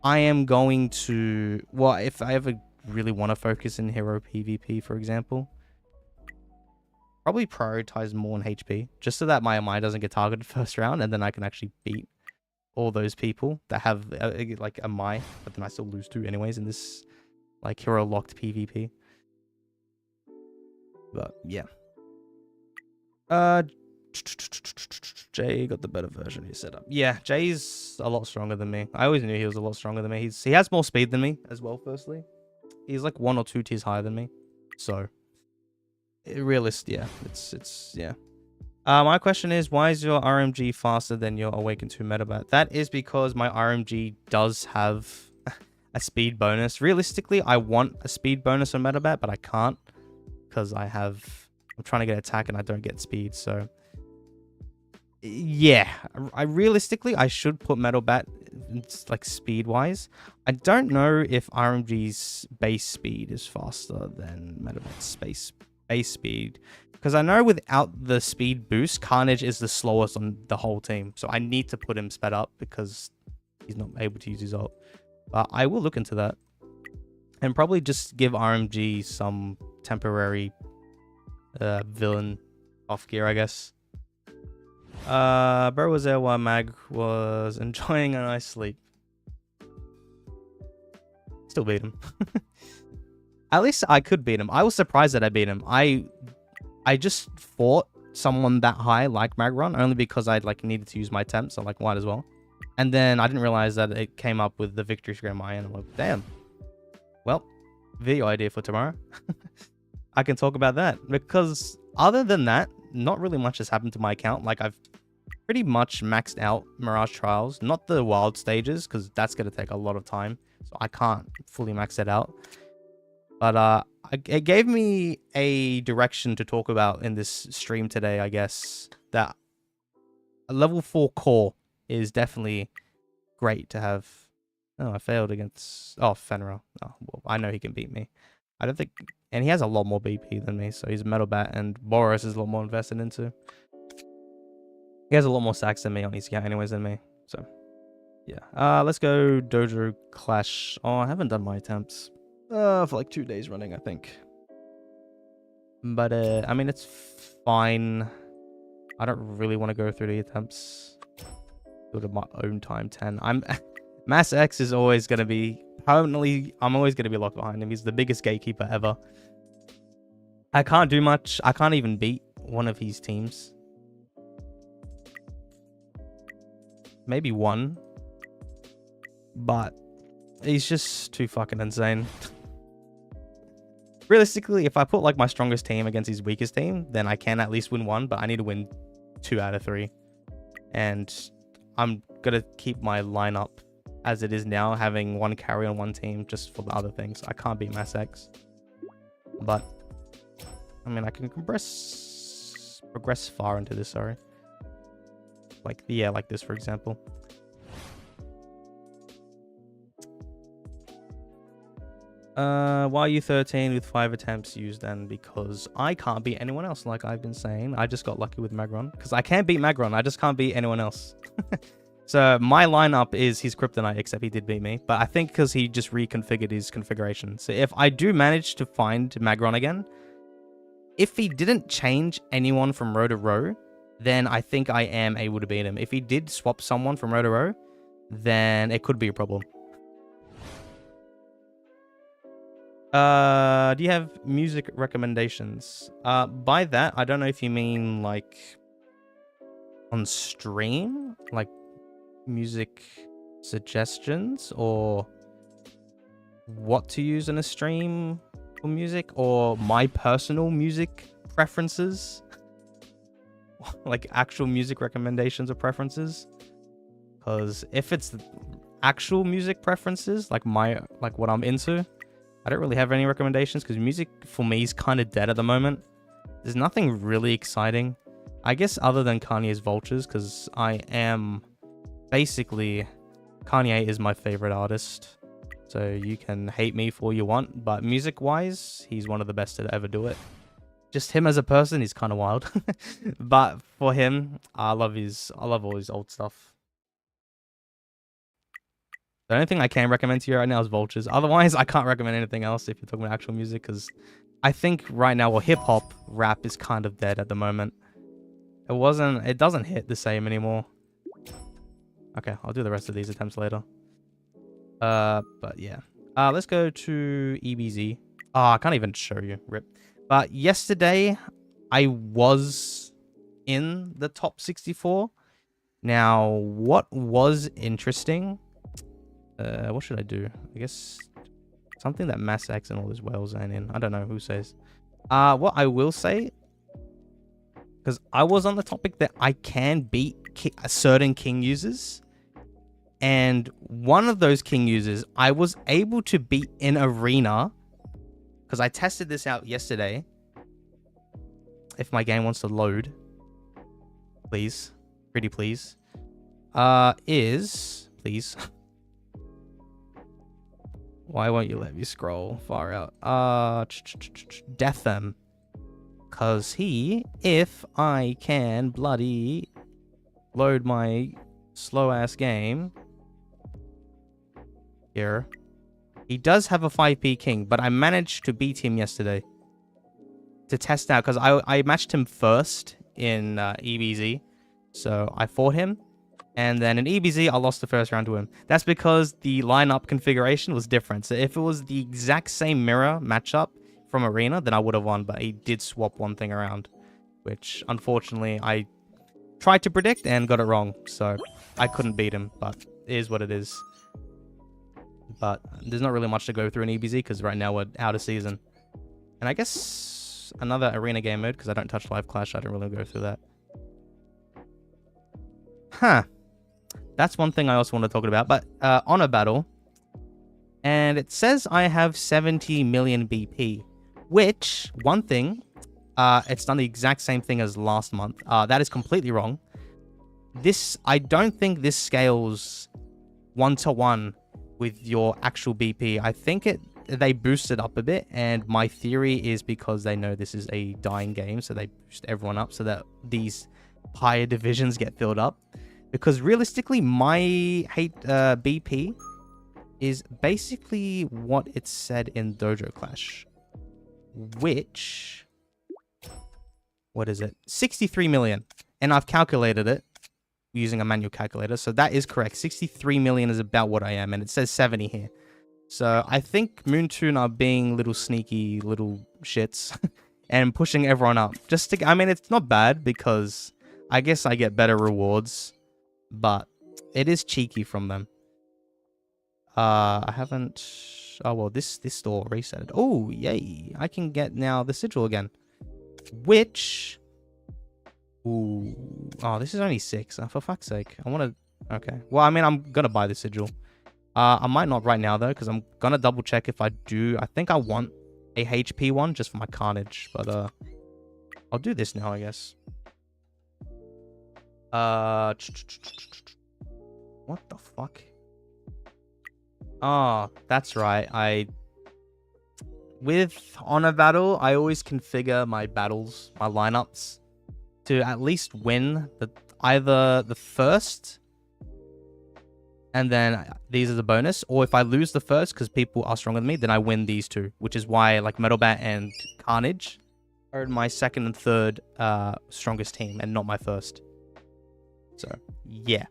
I am going to... Well, if I ever really want to focus in hero PvP, for example, probably prioritize more on HP. Just so that my Amai doesn't get targeted first round. And then I can actually beat all those people that have like Amai. But then I still lose to anyways in this like hero locked PvP. But yeah. Jay got the better version he set up. Yeah, Jay's a lot stronger than me. I always knew he was a lot stronger than me. He has more speed than me as well, firstly. He's like 1 or 2 tiers higher than me. So, yeah. Yeah. My question is, why is your RMG faster than your Awaken 2 Metalbat? That is because my RMG does have a speed bonus. Realistically, I want a speed bonus on Metalbat, but I can't. Because I'm trying to get attack and I don't get speed, so... Yeah, realistically, I should put Metalbat, like, speed-wise. I don't know if RMG's base speed is faster than Metalbat's base speed. Because I know without the speed boost, Carnage is the slowest on the whole team. So I need to put him sped up because he's not able to use his ult. But I will look into that. And probably just give RMG some temporary villain off gear, I guess. Bro was there while Mag was enjoying a nice sleep. Still beat him. At least I could beat him. I was surprised that I beat him. I just fought someone that high like Magron only because I like needed to use my temp, so like might as well. And then I didn't realize that it came up with the victory screen my end. I'm like, damn. Well, video idea for tomorrow. I can talk about that because other than that, not really much has happened to my account. Like I've pretty much maxed out Mirage Trials, not the wild stages because that's going to take a lot of time. So I can't fully max it out. But it gave me a direction to talk about in this stream today, I guess, that a level 4 core is definitely great to have. Oh, I failed against... Oh, Fenrir. Oh, well, I know he can beat me. I don't think... And he has a lot more BP than me, so he's a Metalbat, and Boros is a lot more invested into. He has a lot more stacks than me on his account anyways than me, so... Yeah. Let's go Dojo Clash. Oh, I haven't done my attempts. For like 2 days running, I think. But, I mean, it's fine. I don't really want to go through the attempts. Do it at my own time, 10. Mass X is always going to be... Permanently, I'm always going to be locked behind him. He's the biggest gatekeeper ever. I can't do much. I can't even beat one of his teams. Maybe one. But he's just too fucking insane. Realistically, if I put like my strongest team against his weakest team, then I can at least win one, but I need to win 2 out of 3. And I'm going to keep my lineup as it is now, having 1 carry on 1 team just for the other things. I can't beat Mass X. But, I mean, I can progress far into this, sorry. Like, yeah, like this, for example. Why are you 13 with 5 attempts used then? Because I can't beat anyone else, like I've been saying. I just got lucky with Magron. Because I can't beat Magron, I just can't beat anyone else. So my lineup is his Kryptonite, except he did beat me. But I think because he just reconfigured his configuration. So if I do manage to find Magron again, if he didn't change anyone from row to row, then I think I am able to beat him. If he did swap someone from row to row, then it could be a problem. Do you have music recommendations? By that, I don't know if you mean like on stream, like music suggestions, or what to use in a stream for music, or my personal music preferences, like actual music recommendations or preferences. Because if it's actual music preferences, like what I'm into, I don't really have any recommendations because music for me is kind of dead at the moment. There's nothing really exciting, I guess, other than Kanye's Vultures, because I am basically... Kanye is my favorite artist. So you can hate me for all you want, but music-wise, he's one of the best to ever do it. Just him as a person, he's kind of wild. But for him, I love all his old stuff. The only thing I can recommend to you right now is Vultures. Otherwise, I can't recommend anything else if you're talking about actual music, because I think right now, well, hip-hop rap is kind of dead at the moment. It doesn't hit the same anymore. Okay, I'll do the rest of these attempts later. But yeah. Let's go to EBZ. Oh, I can't even show you. Rip. But yesterday, I was in the top 64. Now, what was interesting? What should I do? I guess something that Mass X and all those whales ain't in. I don't know who says. What I will say, because I was on the topic that I can beat certain king users. And one of those king users, I was able to beat in arena, because I tested this out yesterday. If my game wants to load, please, pretty please, please. Why won't you let me scroll far out? Deathem, cause if I can bloody load my slow ass game. Here. He does have a 5p king, but I managed to beat him yesterday. To test out, because I matched him first in EBZ. So I fought him. And then in EBZ, I lost the first round to him. That's because the lineup configuration was different. So if it was the exact same mirror matchup from Arena, then I would have won. But he did swap one thing around, which unfortunately I tried to predict and got it wrong. So I couldn't beat him, but it is what it is. But there's not really much to go through in EBZ because right now we're out of season. And I guess another arena game mode, because I don't touch live clash. I don't really go through that. Huh. That's one thing I also want to talk about. But honor battle. And it says I have 70 million BP. Which, one thing, it's done the exact same thing as last month. That is completely wrong. I don't think this scales 1-to-1 with your actual BP. I think they boost it up a bit, and my theory is because they know this is a dying game, so they boost everyone up so that these higher divisions get filled up. Because realistically, my BP is basically what it said in Dojo Clash, which, what is it? 63 million, and I've calculated it using a manual calculator, so that is correct. 63 million is about what I am, and it says 70 here. So I think Moonton are being little sneaky little shits and pushing everyone up. I mean, it's not bad because I guess I get better rewards, but it is cheeky from them. I haven't... Oh, well, this store reset. Oh, yay. I can get now the sigil again, which... Ooh. Oh, this is only 6. For fuck's sake. I want to... Okay. Well, I mean, I'm going to buy the sigil. I might not right now, though, because I'm going to double check if I do. I think I want a HP one just for my carnage. But I'll do this now, I guess. What the fuck? Oh, that's right. With Honor Battle, I always configure my battles, my lineups, to at least win either the first, and then these are the bonus, or if I lose the first because people are stronger than me, then I win these two, which is why like metalbat and carnage are in my second and third strongest team and not my first. So yeah,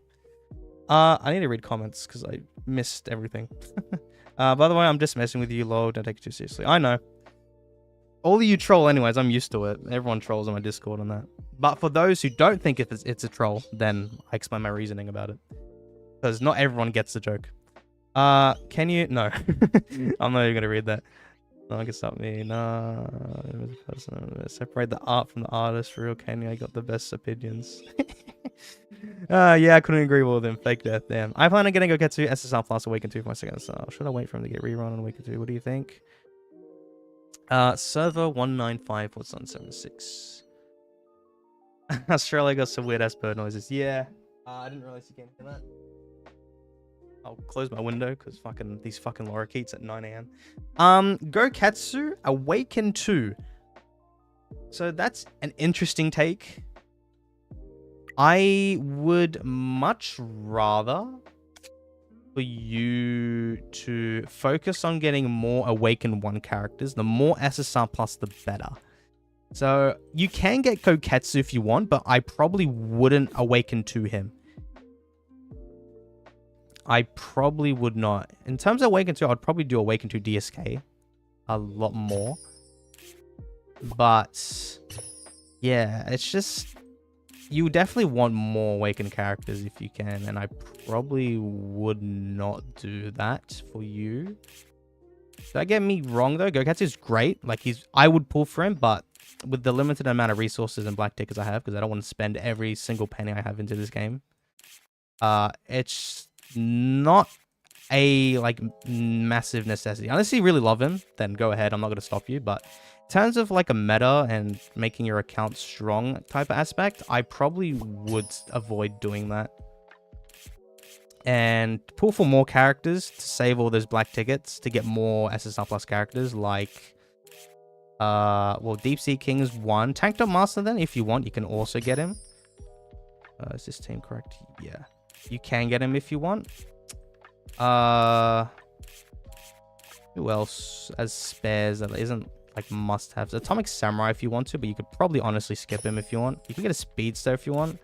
I need to read comments because I missed everything. By the way, I'm just messing with you, lol. Don't take it too seriously. I know. All of you troll anyways, I'm used to it. Everyone trolls on my Discord on that. But for those who don't think it's a troll, then I explain my reasoning about it. Because not everyone gets the joke. Can you... No. I'm not even going to read that. No one can stop me. No. Separate the art from the artist. For real, Kenny, I got the best opinions. Yeah, I couldn't agree more with him. Fake death, damn. I plan on getting Oketsu SSR plus a week and 2 for my second SSR. Should I wait for him to get rerun in a week or 2? What do you think? Server 195.76. Australia got some weird ass bird noises. Yeah. I didn't realize you can't hear I'll close my window because fucking these fucking lorikeets at 9 a.m. Goketsu Awaken 2. So that's an interesting take. I would much rather for you to focus on getting more Awaken 1 characters. The more SSR plus, the better. So you can get Goketsu if you want, but I probably wouldn't Awaken 2 him. I probably would not. In terms of Awaken 2, I'd probably do Awaken 2 DSK a lot more. But yeah, it's just, you definitely want more Awakened characters if you can, and I probably would not do that for you. Don't get me wrong though, Goketsu is great. Like, I would pull for him, but with the limited amount of resources and black tickets I have, because I don't want to spend every single penny I have into this game, it's not a like massive necessity. Unless you really love him, then go ahead. I'm not going to stop you, but in terms of like a meta and making your account strong type of aspect, I probably would avoid doing that. And pull for more characters to save all those black tickets to get more SSR plus characters like, well, Deep Sea King is one. Tank Top Master then, if you want, you can also get him. Is this team correct? Yeah. You can get him if you want. Who else as spares that isn't like must-haves? Atomic Samurai if you want to, but you could probably honestly skip him if you want. You can get a Speedster if you want.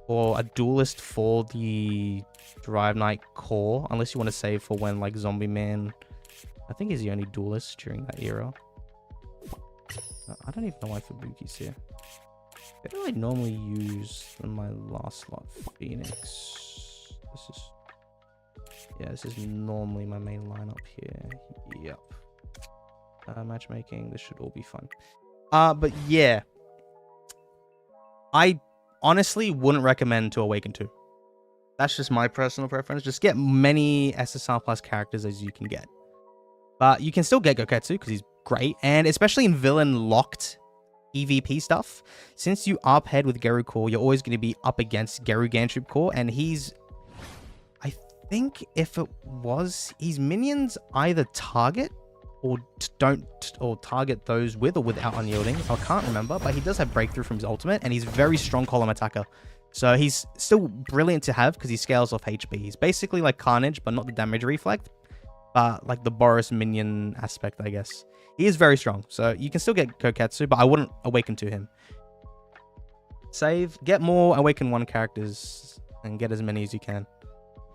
Or a Duelist for the Drive Knight core, unless you want to save for when like Zombie Man. I think he's the only Duelist during that era. I don't even know why Fubuki's here. What do I normally use in my last slot? Phoenix. This is normally my main lineup here. Yep. Matchmaking. This should all be fun. But yeah, I honestly wouldn't recommend to Awaken 2. That's just my personal preference. Just get many SSR plus characters as you can get. But you can still get Goketsu because he's great, and especially in villain locked EVP stuff, since you up head with Geryu core, you're always going to be up against geryuganshoop core, and he's, I think if it was, his minions either target or target those with or without unyielding. I can't remember, but he does have breakthrough from his ultimate, and he's very strong column attacker. So he's still brilliant to have because he scales off HP. He's basically like Carnage, but not the damage reflect, but like the Boros minion aspect, I guess. He is very strong, so you can still get Goketsu, but I wouldn't Awaken to him. Save, get more Awaken 1 characters, and get as many as you can.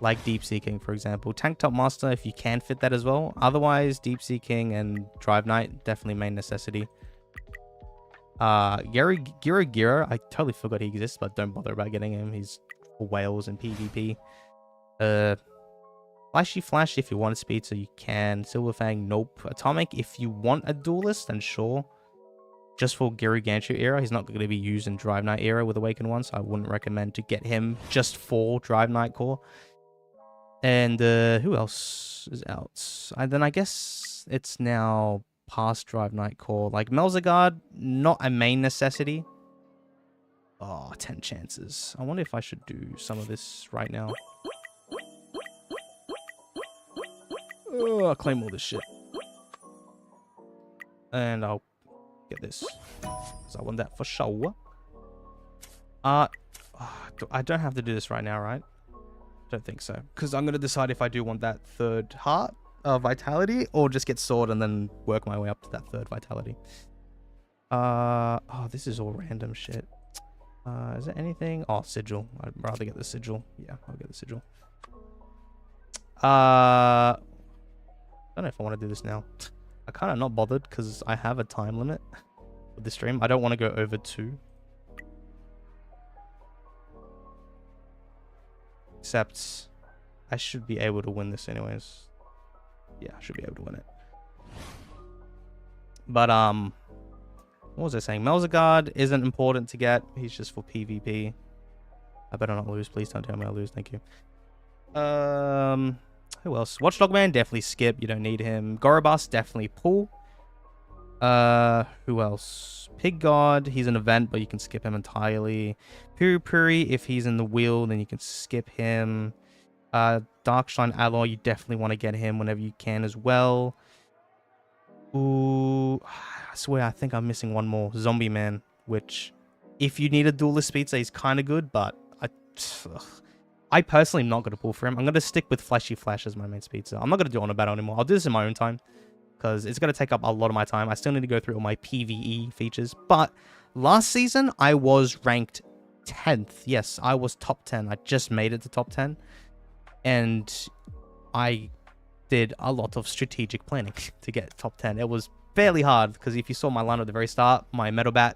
Like Deep Sea King, for example. Tank Top Master, if you can fit that as well. Otherwise, Deep Sea King and Drive Knight, definitely main necessity. Gira, I totally forgot he exists, but don't bother about getting him. He's for whales and PvP. Flashy Flash, if you want a speed, so you can. Silverfang, nope. Atomic, if you want a duelist, then sure. Just for geryuganshoop era, he's not going to be used in Drive Knight era with Awaken 1, so I wouldn't recommend to get him just for Drive Knight core. And who else is out? And then I guess it's now past Drive Knight core. Like Melzagard, not a main necessity. Oh, 10 chances. I wonder if I should do some of this right now. Oh, I'll claim all this shit. And I'll get this. Because I want that for sure. I don't have to do this right now, right? Don't think so. Because I'm going to decide if I do want that third heart of vitality or just get sword and then work my way up to that third vitality. Oh, this is all random shit. Is there anything? Oh, sigil. I'd rather get the sigil. Yeah, I'll get the sigil. I don't know if I want to do this now. I kind of not bothered because I have a time limit with the stream. I don't want to go over 2. Except I should be able to win this anyways. Yeah, I should be able to win it. But what was I saying? Melzagard isn't important to get. He's just for PvP. I better not lose. Please don't tell me I lose. Thank you. Who else? Watchdog Man, definitely skip. You don't need him. Gorobus, definitely pull. Who else? Pig God, he's an event, but you can skip him entirely. Puri Puri, if he's in the wheel, then you can skip him. Darkshine Alloy, you definitely want to get him whenever you can as well. Ooh, I swear, I think I'm missing one more. Zombie Man, which, if you need a duelist speedster, he's kind of good, but I personally am not going to pull for him. I'm going to stick with Fleshy Flash as my main speedster. I'm not going to do Honor Battle anymore. I'll do this in my own time, because it's going to take up a lot of my time. I still need to go through all my PvE features, but last season, I was ranked 10th. Yes, I was top 10. I just made it to top 10, and I did a lot of strategic planning to get top 10. It was fairly hard, because if you saw my line at the very start, my metalbat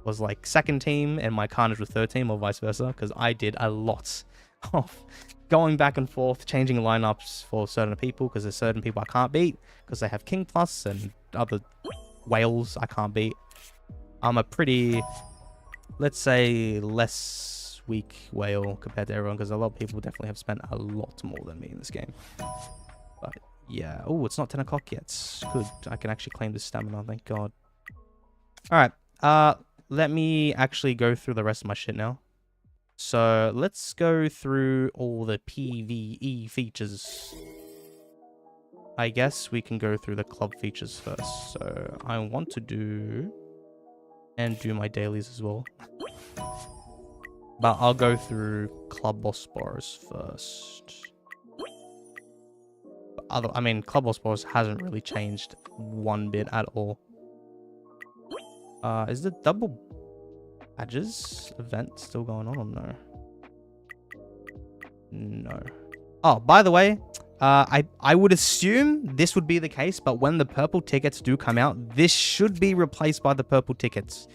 was like second team and my carnage was third team, or vice versa, because I did a lot of going back and forth, changing lineups for certain people, because there's certain people I can't beat because they have King Plus, and other whales I can't beat. I'm a pretty, let's say, less weak whale compared to everyone, because a lot of people definitely have spent a lot more than me in this game. But yeah, oh, it's not 10 o'clock yet. Good, I can actually claim this stamina, thank God. All right, let me actually go through the rest of my shit now. So let's go through all the PvE features. I guess we can go through the club features first. So I want to do my dailies as well. But I'll go through Club Boss Boros first. I mean, Club Boss Boros hasn't really changed one bit at all. Is the double badges event still going on or no? No. Oh, by the way, I would assume this would be the case, but when the purple tickets do come out, this should be replaced by the purple tickets.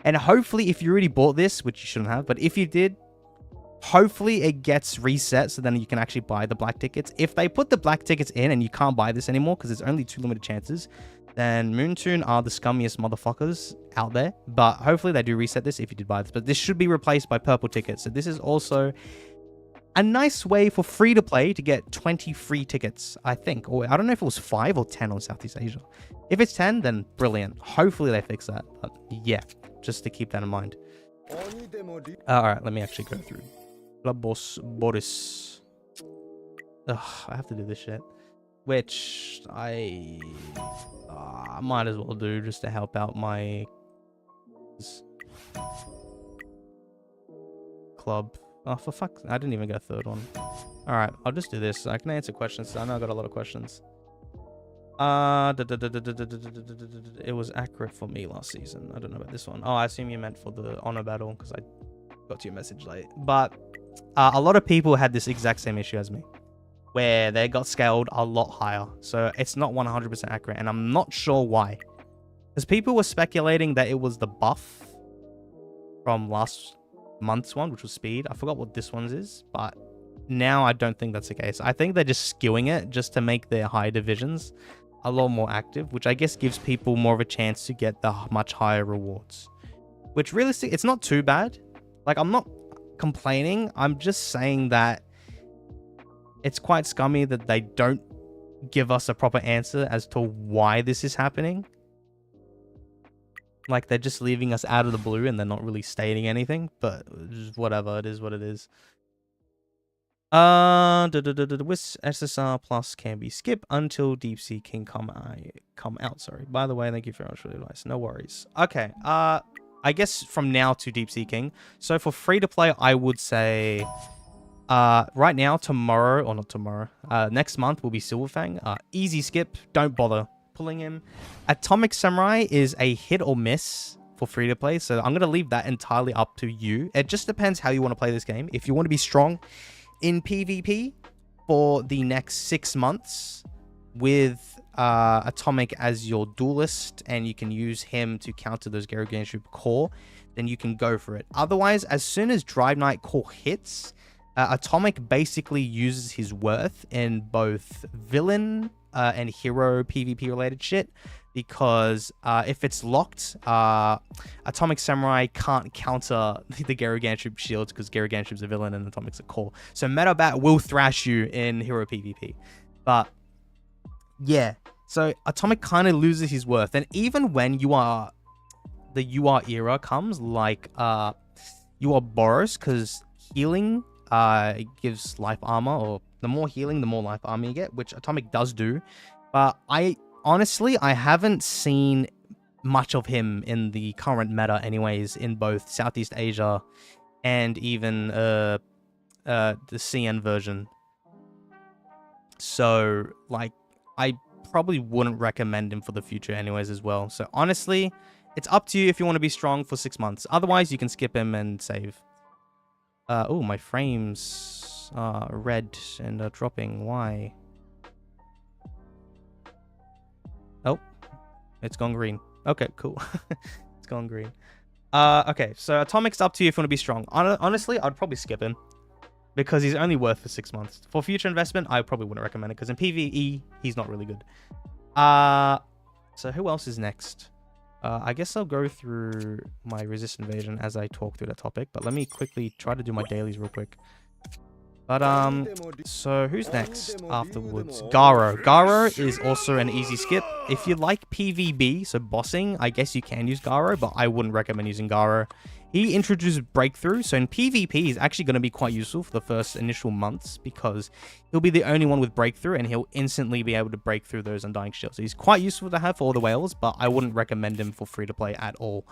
And hopefully, if you already bought this, which you shouldn't have, but if you did, hopefully it gets reset so then you can actually buy the black tickets. If they put the black tickets in and you can't buy this anymore because there's only 2 limited chances, then Moonton are the scummiest motherfuckers out there. But hopefully they do reset this if you did buy this. But this should be replaced by purple tickets. So this is also a nice way for free to play to get 20 free tickets, I think. Or I don't know if it was 5 or 10 on Southeast Asia. If it's 10, then brilliant. Hopefully they fix that. But yeah, just to keep that in mind. Alright, let me actually go through. Club Boss Boros. Ugh, I have to do this shit. Which I might as well do just to help out my club. Oh, for fuck, I didn't even get a third one. Alright, I'll just do this. I can answer questions. I know I got a lot of questions. It was accurate for me last season. I don't know about this one. Oh, I assume you meant for the honor battle because I got your message late. But a lot of people had this exact same issue as me, where they got scaled a lot higher. So it's not 100% accurate, and I'm not sure why. Because people were speculating that it was the buff from last month's one, which was speed. I forgot what this one's is, but now I don't think that's the case. I think they're just skewing it just to make their high divisions a lot more active, which I guess gives people more of a chance to get the much higher rewards. Which realistically, it's not too bad. Like, I'm not complaining. I'm just saying that it's quite scummy that they don't give us a proper answer as to why this is happening. Like, they're just leaving us out of the blue and they're not really stating anything. But just whatever, it is what it is. With SSR plus can be skipped until Deep Sea King come out. Sorry. By the way, thank you very much for the advice. No worries. Okay. I guess from now to Deep Sea King. So for free to play, I would say right now, tomorrow, or not tomorrow, next month will be Silverfang. Easy skip. Don't bother pulling him. Atomic Samurai is a hit or miss for free to play. So I'm going to leave that entirely up to you. It just depends how you want to play this game. If you want to be strong in PvP for the next 6 months with Atomic as your duelist, and you can use him to counter those geryuganshoop core, then you can go for it. Otherwise, as soon as Drive Knight core hits, Atomic basically uses his worth in both villain and hero PvP related shit, because if it's locked, Atomic Samurai can't counter the geryuganshoop shields because geryuganshoop's a villain and Atomic's a core. So metalbat will thrash you in hero PvP. But yeah, so Atomic kind of loses his worth. And even when the UR era comes, like you are Boros, because healing gives life armor, or The more healing, the more life armor you get, which Atomic does do. But I haven't seen much of him in the current meta anyways, in both Southeast Asia and even the CN version. So, like, I probably wouldn't recommend him for the future anyways as well. So, honestly, it's up to you if you want to be strong for 6 months. Otherwise, you can skip him and save. Oh, my frames are red and dropping. Why? Oh, it's gone green. Okay, cool. It's gone green. Okay, so Atomic's up to you if you want to be strong. Honestly, I'd probably skip him, because he's only worth for 6 months. For future investment, I probably wouldn't recommend it, because in PvE, he's not really good. So who else is next? I guess I'll go through my resist invasion as I talk through that topic, but let me quickly try to do my dailies real quick. But, so who's next afterwards? Garo. Garo is also an easy skip. If you like PvB, so bossing, I guess you can use Garo, but I wouldn't recommend using Garo. He introduces Breakthrough, so in PvP, he's actually going to be quite useful for the first initial months, because he'll be the only one with Breakthrough, and he'll instantly be able to break through those Undying Shields. So he's quite useful to have for all the whales, but I wouldn't recommend him for free-to-play at all.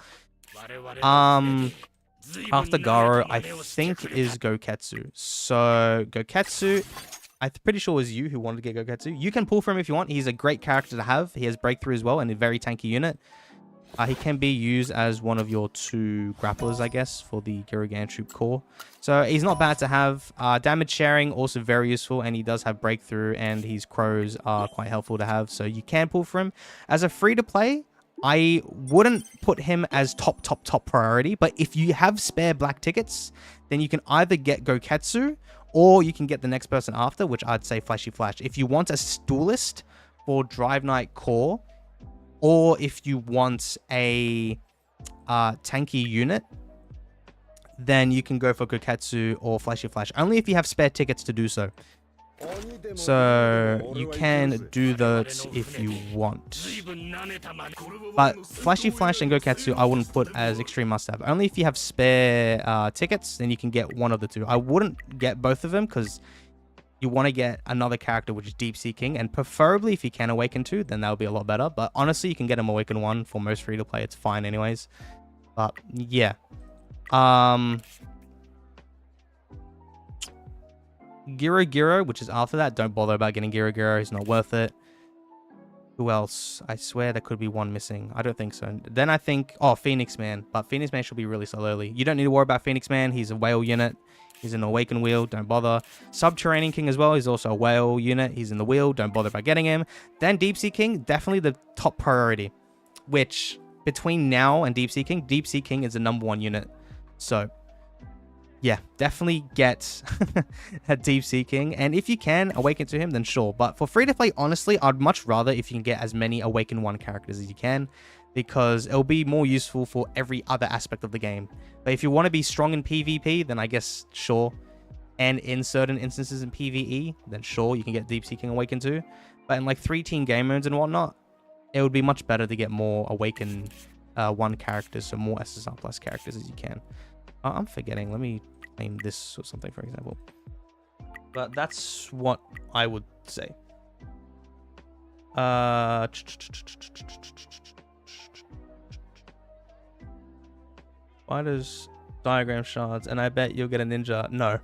After Garo, I think is Goketsu. So, Goketsu, I'm pretty sure it was you who wanted to get Goketsu. You can pull for him if you want. He's a great character to have. He has Breakthrough as well, and a very tanky unit. He can be used as one of your 2 grapplers, I guess, for the geryuganshoop core. So, he's not bad to have. Damage sharing, also very useful, and he does have Breakthrough, and his crows are quite helpful to have. So, you can pull for him. As a free-to-play, I wouldn't put him as top priority, but if you have spare black tickets, then you can either get Goketsu, or you can get the next person after, which I'd say Flashy Flash. If you want a duelist for Drive Knight core, or if you want a tanky unit, then you can go for Goketsu or Flashy Flash, only if you have spare tickets to do so. So you can do that if you want. But Flashy Flash and Goketsu I wouldn't put as extreme must-have. Only if you have spare tickets, then you can get one of the 2. I wouldn't get both of them, because you want to get another character, which is Deep Sea King. And preferably if you can Awaken 2, then that would be a lot better. But honestly, you can get him Awaken 1 for most free-to-play. It's fine anyways. But yeah. Giro, which is after that. Don't bother about getting Giro. He's not worth it. Who else? I swear there could be one missing. I don't think so. Then I think... Oh, Phoenix Man. But Phoenix Man should be really so early. You don't need to worry about Phoenix Man. He's a whale unit. He's in the Awaken wheel. Don't bother. Subterranean King as well. He's also a whale unit. He's in the wheel. Don't bother about getting him. Then Deep Sea King. Definitely the top priority. Which, between now and Deep Sea King is the #1 unit. So... yeah, definitely get a Deep Sea King. And if you can Awaken to him, then sure. But for free-to-play, honestly, I'd much rather if you can get as many Awaken 1 characters as you can, because it'll be more useful for every other aspect of the game. But if you want to be strong in PvP, then I guess sure. And in certain instances in PvE, then sure, you can get Deep Sea King Awaken too. But in like 3-team game modes and whatnot, it would be much better to get more Awaken 1 characters, so more SSR plus characters as you can. I'm forgetting. Let me claim this or something, for example. But that's what I would say. Why does diagram shards? And I bet you'll get a ninja. No.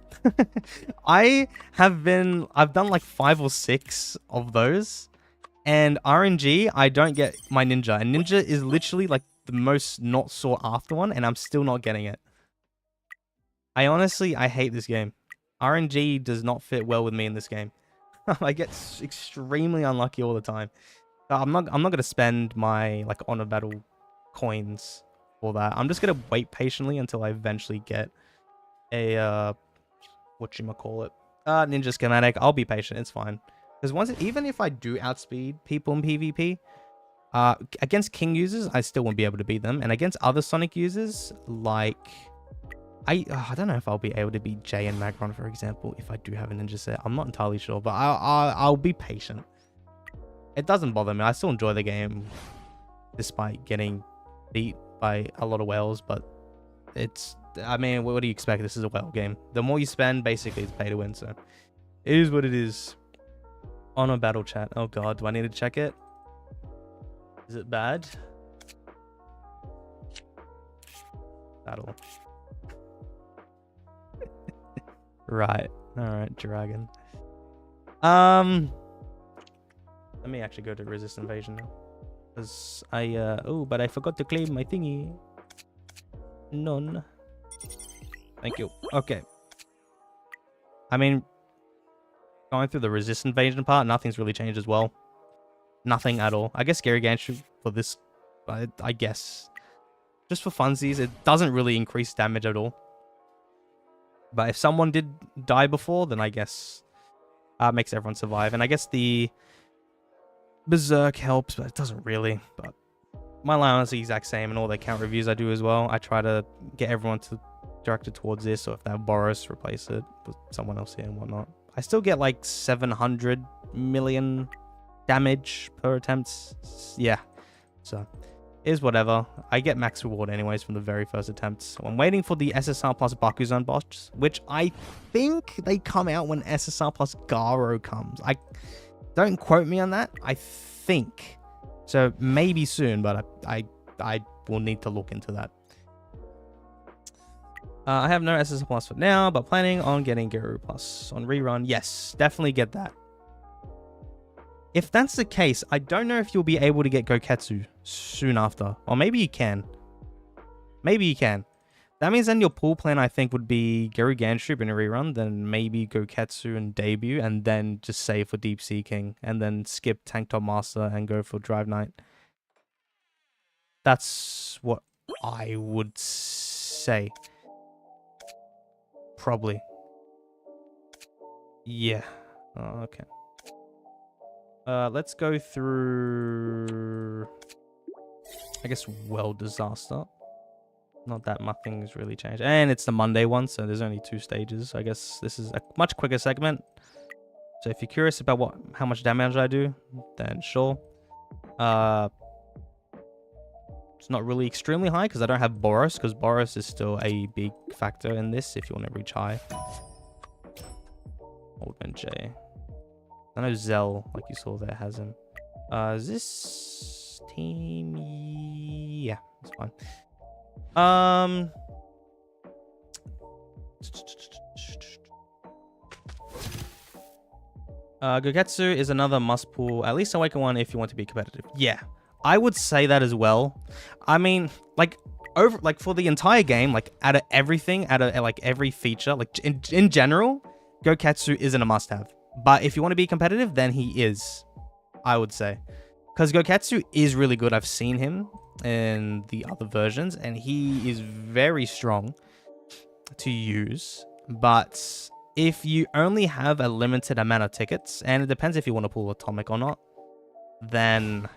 I've done like 5 or 6 of those. And RNG, I don't get my ninja. And ninja is literally like the most not sought after one, and I'm still not getting it. I hate this game. RNG does not fit well with me in this game. I get extremely unlucky all the time. I'm not gonna spend my like honor battle coins for that. I'm just gonna wait patiently until I eventually get a whatchamacallit, ninja schematic. I'll be patient. It's fine. Because even if I do outspeed people in PvP, against King users, I still won't be able to beat them. And against other Sonic users, like I don't know if I'll be able to beat Jay and Magron, for example, if I do have a ninja set. I'm not entirely sure, but I'll be patient. It doesn't bother me. I still enjoy the game, despite getting beat by a lot of whales. But I mean, what do you expect? This is a whale game. The more you spend, basically, it's pay to win. So It is what it is. Honor battle chat. Oh god, do I need to check it? Is it bad? Battle. Right. Alright, dragon. Let me actually go to resist invasion now. Because oh, but I forgot to claim my thingy. None. Thank you. Okay. I mean, going through the resist invasion part, nothing's really changed as well. Nothing at all. I guess geryuganshoop for this, I guess. Just for funsies, it doesn't really increase damage at all. But if someone did die before, then I guess it makes everyone survive. And I guess the berserk helps, but it doesn't really. But my allowance is the exact same, and all the account reviews I do as well. I try to get everyone to direct it towards this, or if they have Boros, replace it with someone else here and whatnot. I still get like 700 million damage per attempt. Yeah, so is whatever. I get max reward anyways from the very first attempt. So I'm waiting for the SSR plus Bakuzan boss, which I think they come out when SSR plus Garo comes. I don't quote me on that. I think so, maybe soon, but I will need to look into that. I have no SSR plus for now, but planning on getting Geryu plus on rerun. Yes, definitely get that. If that's the case, I don't know if you'll be able to get Goketsu soon after. Or maybe you can. Maybe you can. That means then your pool plan, I think, would be geryuganshoop in a rerun, then maybe Goketsu and debut, and then just save for Deep Seeking, and then skip Tank Top Master and go for Drive Knight. That's what I would say. Probably. Yeah. Oh, okay. Let's go through, I guess, World Disaster. Not that nothing's really changed. And it's the Monday one, so there's only 2 stages. I guess this is a much quicker segment. So if you're curious about how much damage I do, then sure. It's not really extremely high because I don't have Boros, because Boros is still a big factor in this if you want to reach high. Oldman J. I know Zell, like you saw there, has him. Is this team? Yeah, it's fine. Goketsu is another must pull, at least Awaken one if you want to be competitive. Yeah, I would say that as well. I mean, like for the entire game, like out of everything, out of like every feature, like in general, Goketsu isn't a must-have. But if you want to be competitive, then he is, I would say. Because Goketsu is really good. I've seen him in the other versions, and he is very strong to use. But if you only have a limited amount of tickets, and it depends if you want to pull Atomic or not, then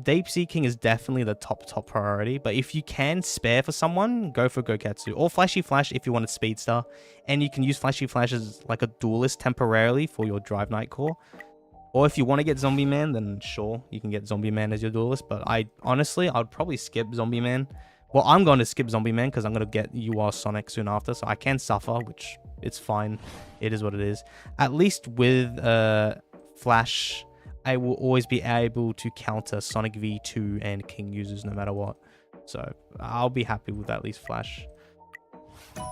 Deep Seeking is definitely the top priority. But if you can spare for someone, go for Goketsu. Or Flashy Flash if you want a Speedster. And you can use Flashy Flash as like a duelist temporarily for your Drive Knight core. Or if you want to get Zombie Man, then sure, you can get Zombie Man as your duelist. But honestly, I'd probably skip Zombie Man. Well, I'm going to skip Zombie Man because I'm going to get UR Sonic soon after. So I can suffer, which it's fine. It is what it is. At least with Flash, I will always be able to counter Sonic V2 and King users no matter what. So I'll be happy with at least Flash.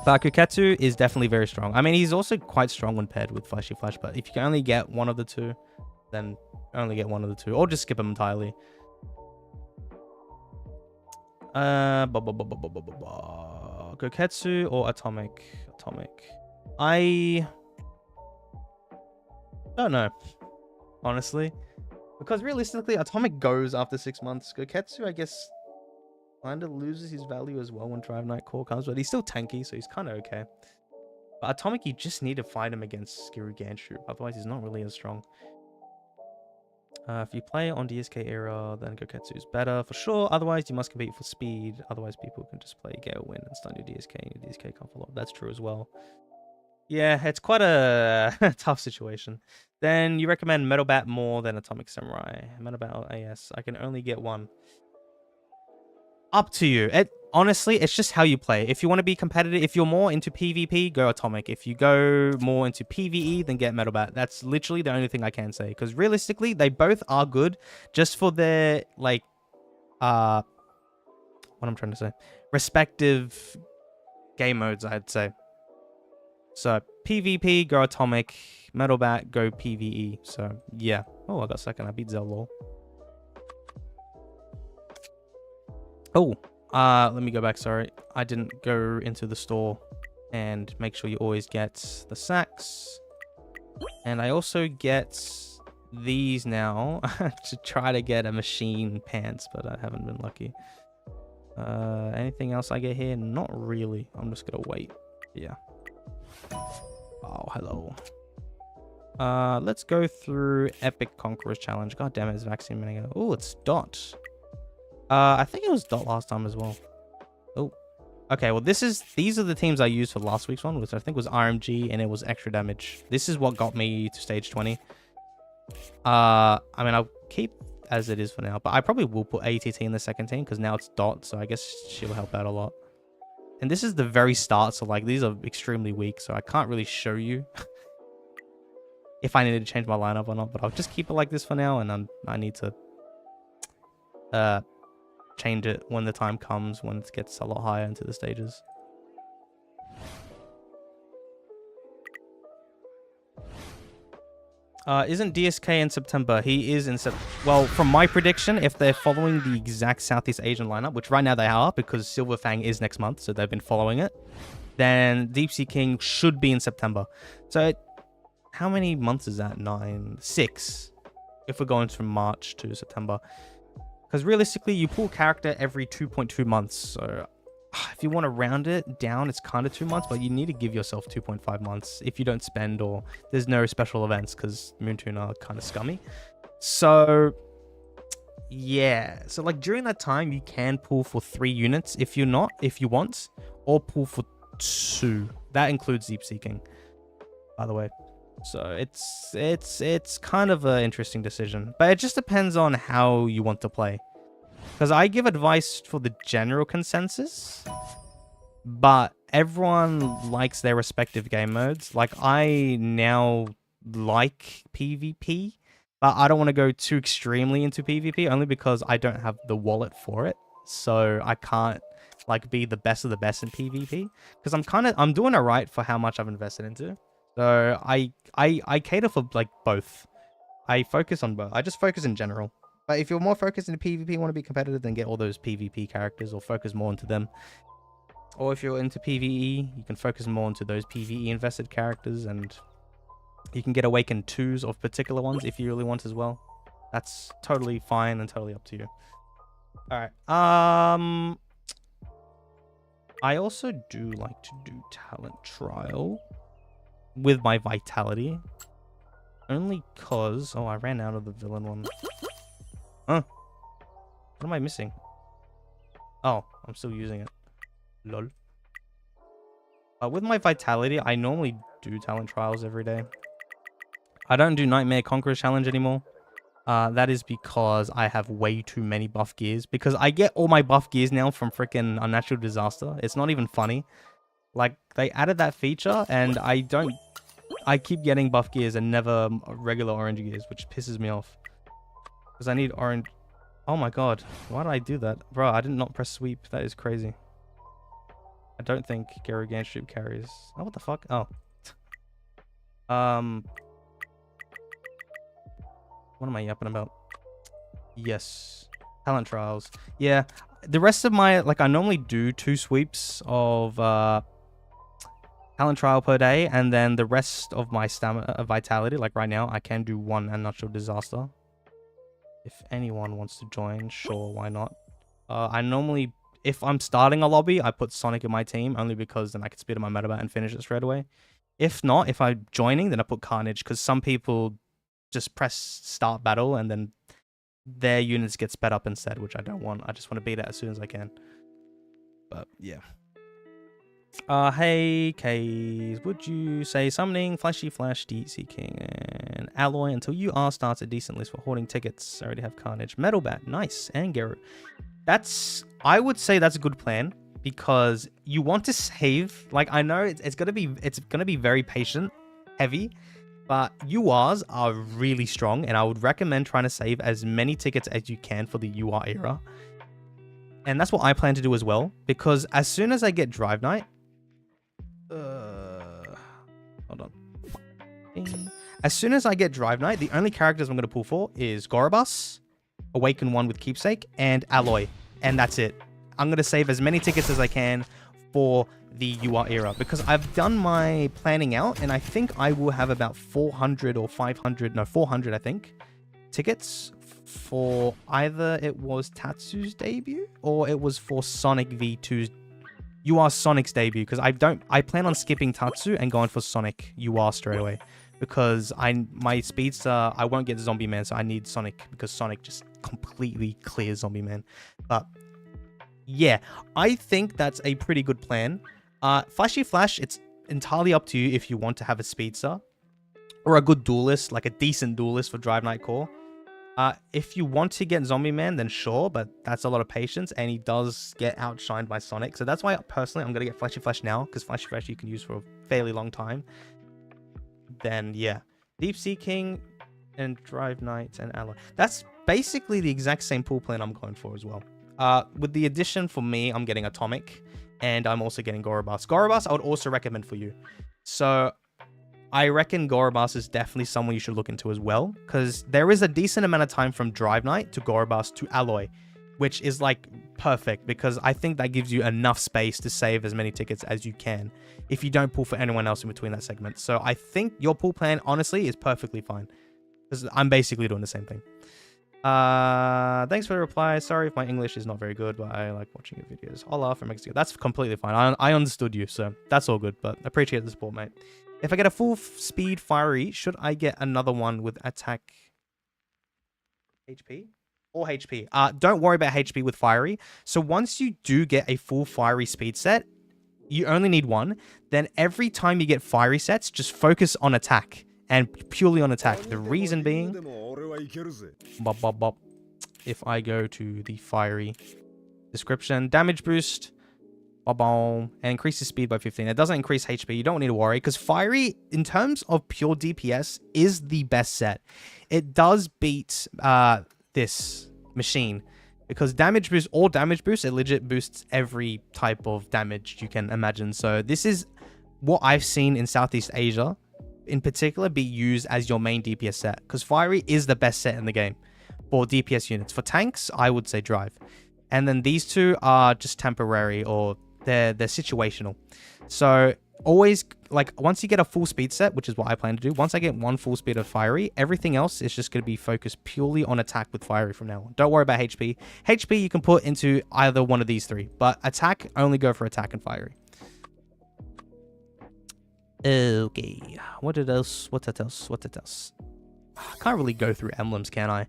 But Goketsu is definitely very strong. I mean, he's also quite strong when paired with Flashy Flash. But if you can only get one of the two, then only get one of the two. Or just skip them entirely. Goketsu or Atomic? I don't know. Honestly, because realistically, Atomic goes after 6 months. Goketsu, I guess, kind of loses his value as well when Drive Knight core comes, but he's still tanky, so he's kind of okay. But Atomic, you just need to fight him against Geryuganshoop, otherwise he's not really as strong. If you play on DSK era, then Goketsu is better for sure. Otherwise, you must compete for speed. Otherwise, people can just play Gale Win and stun your DSK, and your DSK can't follow up. That's true as well. Yeah, it's quite a tough situation. Then you recommend metalbat more than Atomic Samurai. Metalbat AS. I can only get one. Up to you. honestly, it's just how you play. If you want to be competitive, if you're more into PvP, go Atomic. If you go more into PvE, then get metalbat. That's literally the only thing I can say. Because realistically, they both are good, just for their like, what I'm trying to say, respective game modes, I'd say. So PvP, go Atomic. Metalbat, go PvE. So yeah. Oh, I got second. I beat Zell. Oh, let me go back. Sorry, I didn't go into the store and make sure you always get the sacks. And I also get these now to try to get a machine pants, but I haven't been lucky. Anything else I get here? Not really. I'm just gonna wait. Yeah. Oh, hello. Let's go through Epic Conquerors Challenge. God damn it, it's vaccine minute. Oh, it's Dot. I think it was Dot last time as well. Oh. Okay, well these are the teams I used for last week's one, which I think was RMG, and it was extra damage. This is what got me to stage 20. I mean, I'll keep as it is for now, but I probably will put ATT in the second team because now it's Dot, so I guess she'll help out a lot. And this is the very start, so like these are extremely weak, so I can't really show you if I need to change my lineup or not, but I'll just keep it like this for now, and I need to change it when the time comes, when it gets a lot higher into the stages. Isn't DSK in September? He is in September. Well, from my prediction, if they're following the exact Southeast Asian lineup, which right now they are because Silver Fang is next month, so they've been following it, then Deep Sea King should be in September. So how many months is that? 6 if we're going from March to September. Because realistically, you pull character every 2.2 months. So if you want to round it down, it's kind of 2 months, but you need to give yourself 2.5 months if you don't spend or there's no special events, because moonton are kind of scummy. So yeah, so like during that time, you can pull for 3 units if you want, or pull for 2. That includes Deep Seeking, by the way. So it's kind of an interesting decision, but it just depends on how you want to play. Because I give advice for the general consensus, but everyone likes their respective game modes. Like I now like PvP, but I don't want to go too extremely into PvP only because I don't have the wallet for it. So I can't like be the best of the best in PvP because I'm doing it right for how much I've invested into. So I cater for like both. I focus on both. I just focus in general. But if you're more focused into PvP, want to be competitive, then get all those PvP characters or focus more into them. Or if you're into PvE, you can focus more into those PvE invested characters, and you can get awakened 2s of particular ones if you really want as well. That's totally fine and totally up to you. Alright. I also do like to do talent trial with my vitality. Only cause... Oh, I ran out of the villain one. Huh? What am I missing? Oh, I'm still using it. Lol. With my vitality, I normally do talent trials every day. I don't do Nightmare Conquerors Challenge anymore. That is because I have way too many buff gears. Because I get all my buff gears now from freaking Unnatural Disaster. It's not even funny. Like, they added that feature, and I keep getting buff gears and never regular orange gears, which pisses me off. Because I need orange... Oh my god. Why did I do that? Bro, I did not press sweep. That is crazy. I don't think geryuganshoop carries... Oh, what the fuck? Oh. What am I yapping about? Yes. Talent trials. Yeah. The rest of my... Like, I normally do 2 sweeps of... talent trial per day, and then the rest of my stamina vitality, like right now, I can do 1 Unnatural Disaster. If anyone wants to join, sure, why not? I normally, if I'm starting a lobby, I put Sonic in my team, only because then I can speed up my metalbat and finish it straight away. If not, if I'm joining, then I put Carnage, because some people just press start battle, and then their units get sped up instead, which I don't want. I just want to beat it as soon as I can. But, yeah. Hey, Kayz, would you say summoning Fleshy Flash, Deep Sea King, and Alloy until you are starts a decent list for hoarding tickets? I already have Carnage, Metalbat, nice, and Geryu. I would say that's a good plan. because you want to save. Like, I know it's gonna be very patient heavy, but URs are really strong, and I would recommend trying to save as many tickets as you can for the UR era. And that's what I plan to do as well, because as soon as I get Drive Night, hold on. As soon as I get Drive Night, the only characters I'm going to pull for is Gorobus, Awaken 1 with Keepsake, and Alloy. And that's it. I'm going to save as many tickets as I can for the UR era, because I've done my planning out, and I think I will have about 400 or 500, no, 400, I think, tickets for either it was Tatsu's debut or it was for Sonic V2's Sonic's debut, because I plan on skipping Tatsu and going for Sonic UR straight away, because my speedster, I won't get Zombie Man, so I need Sonic, because Sonic just completely clears Zombie Man. But yeah, I think that's a pretty good plan. Flashy Flash, it's entirely up to you if you want to have a speedster or a good duelist, like a decent duelist for Drive Night Core. If you want to get Zombie Man, then sure, but that's a lot of patience, and he does get outshined by Sonic. So that's why, personally, I'm going to get Flashy Flash now, because Flashy Flash you can use for a fairly long time. Then, yeah. Deep Sea King and Drive Night and Alloy. That's basically the exact same pool plan I'm going for as well. With the addition for me, I'm getting Atomic, and I'm also getting Gorobus. Gorobus, I would also recommend for you. So I reckon Gorobus is definitely someone you should look into as well, because there is a decent amount of time from Drive Night to Gorobus to Alloy, which is like perfect, because I think that gives you enough space to save as many tickets as you can if you don't pull for anyone else in between that segment. So I think your pull plan, honestly, is perfectly fine, because I'm basically doing the same thing. Thanks for the reply. Sorry if my English is not very good, but I like watching your videos. Hola from Mexico. That's completely fine. I understood you, so that's all good, but appreciate the support, mate. If I get a full speed fiery, should I get another one with attack HP? Or HP? Don't worry about HP with fiery. So once you do get a full fiery speed set, you only need one. Then every time you get fiery sets, just focus on attack. And purely on attack. The reason being, if I go to the fiery description, damage boost, and increases speed by 15. It doesn't increase HP. You don't need to worry, because fiery, in terms of pure DPS, is the best set. It does beat this machine, because damage boost, all damage boost, it legit boosts every type of damage you can imagine. So this is what I've seen in Southeast Asia in particular be used as your main DPS set, because fiery is the best set in the game for DPS units. For tanks, I would say drive, and then these two are just temporary, or they're situational. So always, like, once you get a full speed set, which is what I plan to do, once I get one full speed of fiery, everything else is just going to be focused purely on attack with fiery from now on. Don't worry about HP. HP you can put into either one of these three, but attack, only go for attack and fiery. Okay, what else? I can't really go through emblems, can I?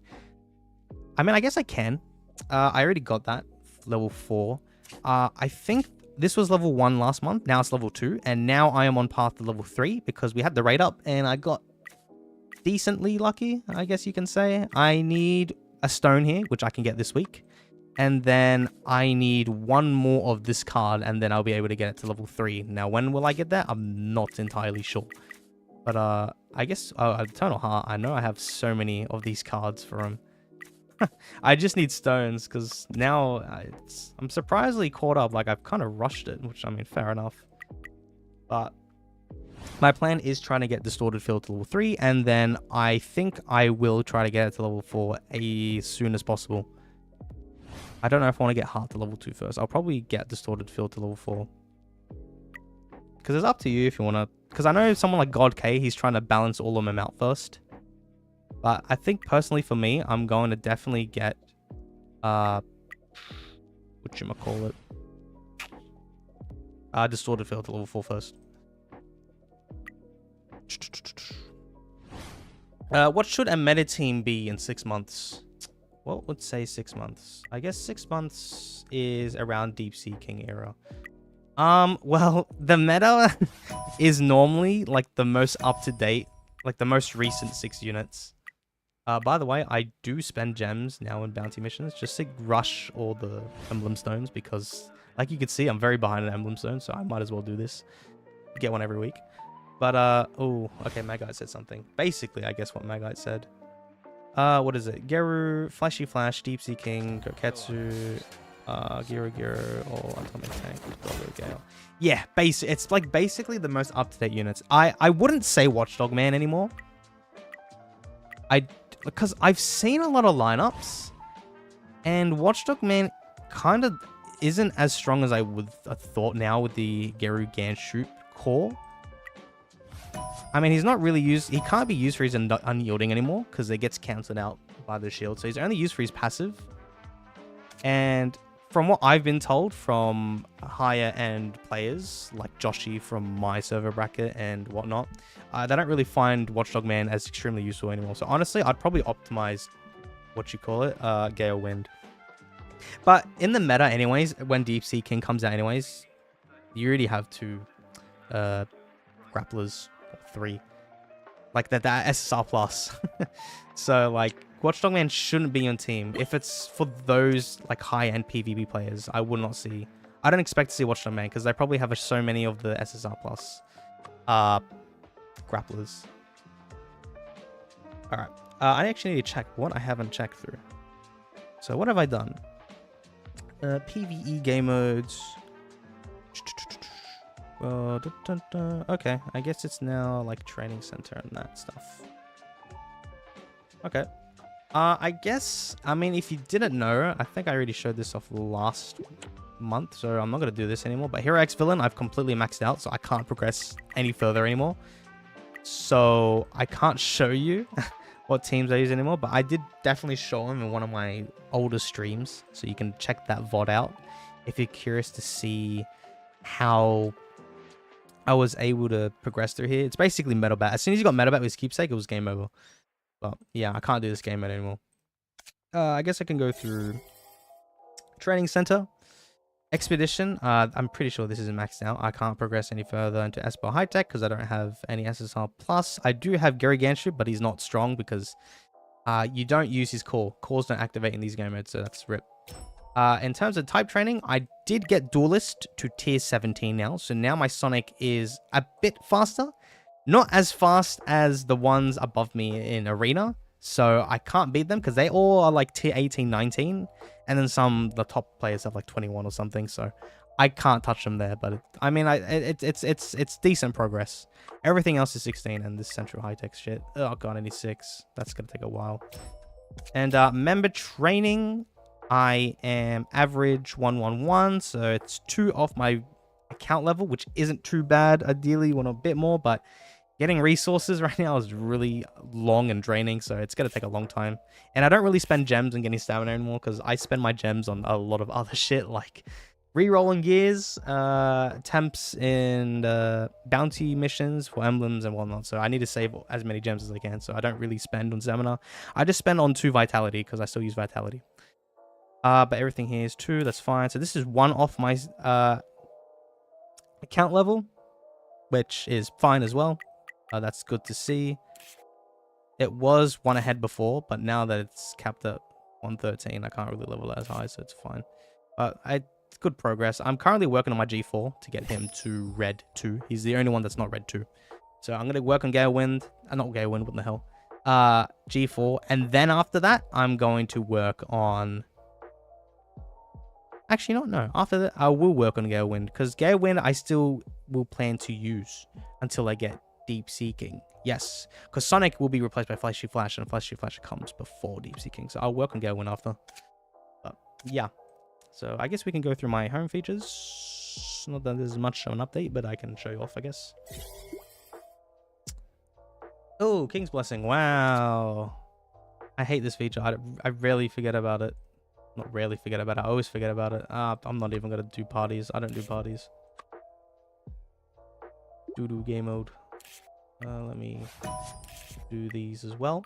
I mean, I guess I can. I already got that level 4. I think this was level 1 last month. Now it's level 2, and now I am on path to level 3 because we had the raid up and I got decently lucky, I guess you can say. I need a stone here, which I can get this week, and then I need one more of this card, and then I'll be able to get it to level 3. Now, when will I get that? I'm not entirely sure, but I guess Eternal Heart. I know I have so many of these cards for him. I just need stones, because now I'm surprisingly caught up. Like, I've kind of rushed it, which, I mean, fair enough. But my plan is trying to get Distorted Field to level 3, and then I think I will try to get it to level 4 as soon as possible. I don't know if I want to get Heart to level 2 first. I'll probably get Distorted Field to level 4. Because it's up to you if you want to. Because I know someone like God K, he's trying to balance all of them out first. But I think personally for me, I'm going to definitely get whatchamacallit, Distorted Field to level 4 first. What should a meta team be in 6 months? What would say 6 months? I guess 6 months is around Deep Sea King era. Well, the meta is normally like the most up-to-date, like the most recent 6 units. By the way, I do spend gems now in bounty missions just to rush all the emblem stones, because Like you could see, I'm very behind in Emblem Zone, so I might as well do this. Get one every week. But, oh, okay, Magite said something. Basically, I guess what Magite said. What is it? Geryu, Flashy Flash, Deep Sea King, Goketsu, Geryuganshoop, or Untitled Chapter. Yeah, it's like basically the most up-to-date units. I wouldn't say Watchdog Man anymore. Because I've seen a lot of lineups, and Watchdog Man kind of isn't as strong as I would have thought now with the geryuganshoop core. I mean, he's not really used. He can't be used for his unyielding anymore because it gets cancelled out by the shield. So he's only used for his passive. And from what I've been told from higher end players like Joshi from my server bracket and whatnot, they don't really find Watchdog Man as extremely useful anymore. So honestly, I'd probably optimize Gale Wind. But in the meta anyways, when Deep Sea King comes out anyways, you already have 2 grapplers, or 3. Like that SSR plus. So like Watchdog Man shouldn't be on team. If it's for those like high-end PvP players, I would not see. I don't expect to see Watchdog Man because they probably have so many of the SSR plus grapplers. Alright. I actually need to check what I haven't checked through. So what have I done? PvE game modes. Okay, I guess it's now like training center and that stuff. Okay. I guess, I mean, if you didn't know, I think I already showed this off last month, so I'm not going to do this anymore. But Hero X Villain, I've completely maxed out, so I can't progress any further anymore. So I can't show you what teams I use anymore, but I did definitely show them in one of my older streams, so you can check that VOD out if you're curious to see how I was able to progress through here. It's basically metalbat. As soon as you got metalbat with his keepsake, it was game over. But yeah, I can't do this game mode anymore. I guess I can go through training center. Expedition, I'm pretty sure this isn't maxed out. I can't progress any further into SPL High Tech because I don't have any SSR plus. I do have geryuganshoop, but he's not strong because you don't use his core. Cores don't activate in these game modes, so that's rip. In terms of type training, I did get Duelist to tier 17 now. So now my Sonic is a bit faster. Not as fast as the ones above me in Arena. So I can't beat them because they all are like tier 18, 19. And then the top players have like 21 or something. So I can't touch them there. But I mean, it's decent progress. Everything else is 16 and this Central High Tech shit. Oh god, I need 6. That's going to take a while. And member training, I am average 111. So it's 2 off my account level, which isn't too bad. Ideally, you want a bit more, but getting resources right now is really long and draining, so it's going to take a long time. And I don't really spend gems on getting stamina anymore because I spend my gems on a lot of other shit like re-rolling gears, temps, and bounty missions for emblems and whatnot. So I need to save as many gems as I can, so I don't really spend on stamina. I just spend on 2 vitality because I still use vitality. But everything here is 2, that's fine. So this is 1 off my account level, which is fine as well. That's good to see. It was 1 ahead before, but now that it's capped at 113, I can't really level that as high, so it's fine. But it's good progress. I'm currently working on my G4 to get him to Red 2. He's the only one that's not Red 2. So I'm going to work on Gale Wind. Not Gale Wind, what the hell? G4. And then after that, I'm going to work on... Actually, no. After that, I will work on Gale Wind. Because Gale Wind, I still will plan to use until I get Deep Seeking. Yes, because Sonic will be replaced by Flashy Flash, and Flashy Flash comes before Deep Seeking. So I'll work on Gale Wind after. But yeah, so I guess we can go through my home features. Not that there's much of an update, but I can show you off, I guess. Oh, King's Blessing. Wow. I hate this feature. I rarely forget about it. Not rarely forget about it. I always forget about it. I'm not even going to do parties. I don't do parties. Do game mode. Let me do these as well.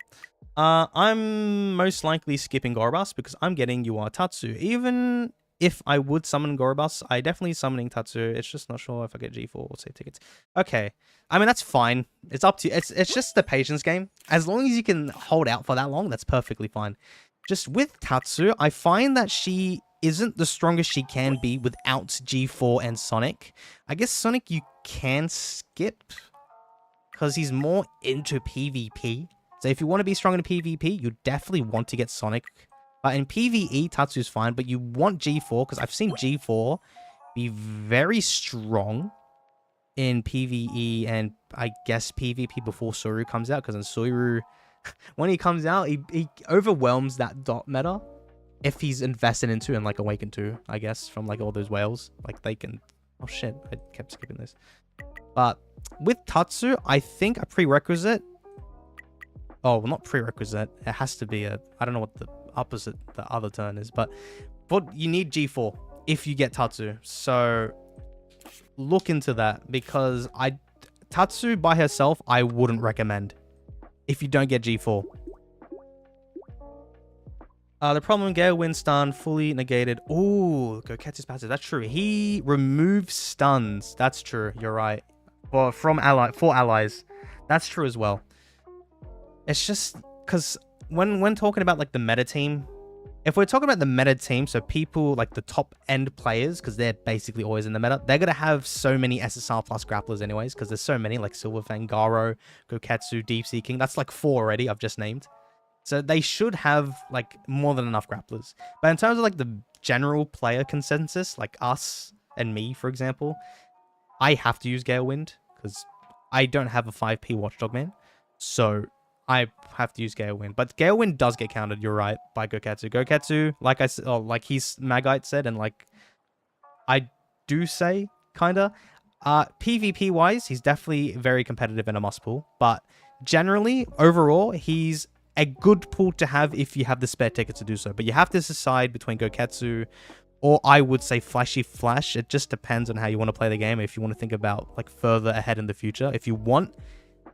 I'm most likely skipping Gorobas because I'm getting Tatsu. Even if I would summon Gorobas, I definitely summoning Tatsu. It's just not sure if I get G4 or save tickets. Okay. I mean, that's fine. It's up to you. It's just the patience game. As long as you can hold out for that long, that's perfectly fine. Just with Tatsu, I find that she isn't the strongest she can be without G4 and Sonic. I guess Sonic you can skip because he's more into PvP. So if you want to be strong in PvP, you definitely want to get Sonic. But in PvE, Tatsu's fine, but you want G4 because I've seen G4 be very strong in PvE and I guess PvP before Suru comes out, because in Suru, when he comes out, he overwhelms that dot meta if he's invested into and like Awakened 2, I guess, from like all those whales. Like they can... Oh shit, I kept skipping this. But with Tatsu, I think a prerequisite... Oh, well, not prerequisite. It has to be a... I don't know what the opposite, the other turn is, but you need G4 if you get Tatsu. So look into that, because Tatsu by herself, I wouldn't recommend if you don't get G4. The problem, Gale win stun fully negated. Oh, Goketsu's passive. That's true. He removes stuns. That's true. You're right. For allies. That's true as well. It's just because when talking about like the meta team, if we're talking about the meta team, so people like the top end players, because they're basically always in the meta, they're gonna have so many SSR plus grapplers anyways, because there's so many like Silverfang, Garo, Goketsu, Deep Sea King. That's like 4 already. I've just named. So they should have like more than enough grapplers. But in terms of like the general player consensus, like us and me, for example, I have to use Galewind because I don't have a 5p Watchdog man. So I have to use Galewind. But Galewind does get countered, you're right, by Goketsu. Goketsu, like I said, like he's Magite said, and like I do say, kinda. PvP wise, he's definitely very competitive in a must pool. But generally, overall, he's a good pool to have if you have the spare ticket to do so. But you have to decide between Goketsu or I would say Flashy Flash. It just depends on how you want to play the game. If you want to think about like further ahead in the future. If you want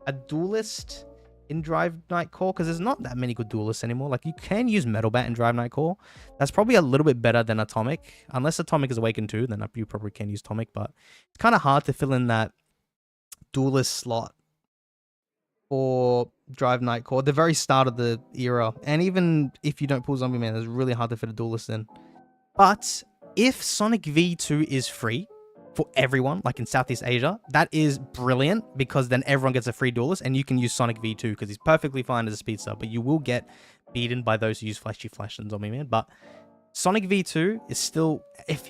a duelist in Drive Night Core, because there's not that many good duelists anymore. Like you can use Metalbat in Drive Night Core. That's probably a little bit better than Atomic. Unless Atomic is Awakened 2, then you probably can use Atomic. But it's kind of hard to fill in that duelist slot for Drive Night Core, the very start of the era. And even if you don't pull Zombie Man, it's really hard to fit a duelist in. But if Sonic V2 is free for everyone, like in Southeast Asia, that is brilliant, because then everyone gets a free duelist and you can use Sonic V2 because he's perfectly fine as a speed sub, but you will get beaten by those who use Flashy Flash and Zombie Man. But Sonic V2 is still,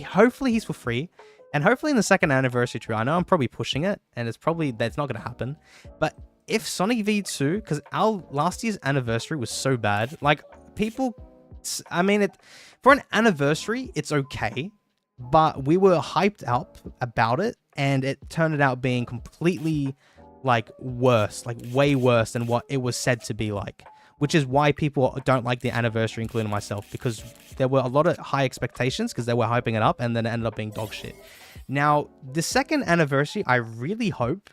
hopefully he's for free, and hopefully in the second anniversary tree, I know I'm probably pushing it and that's not going to happen, but if Sonic V2, because our last year's anniversary was so bad, like people, I mean, for an anniversary, it's okay, but we were hyped up about it and it turned out being completely like worse, like way worse than what it was said to be like, which is why people don't like the anniversary, including myself, because there were a lot of high expectations because they were hyping it up and then it ended up being dog shit. Now, the second anniversary, I really hope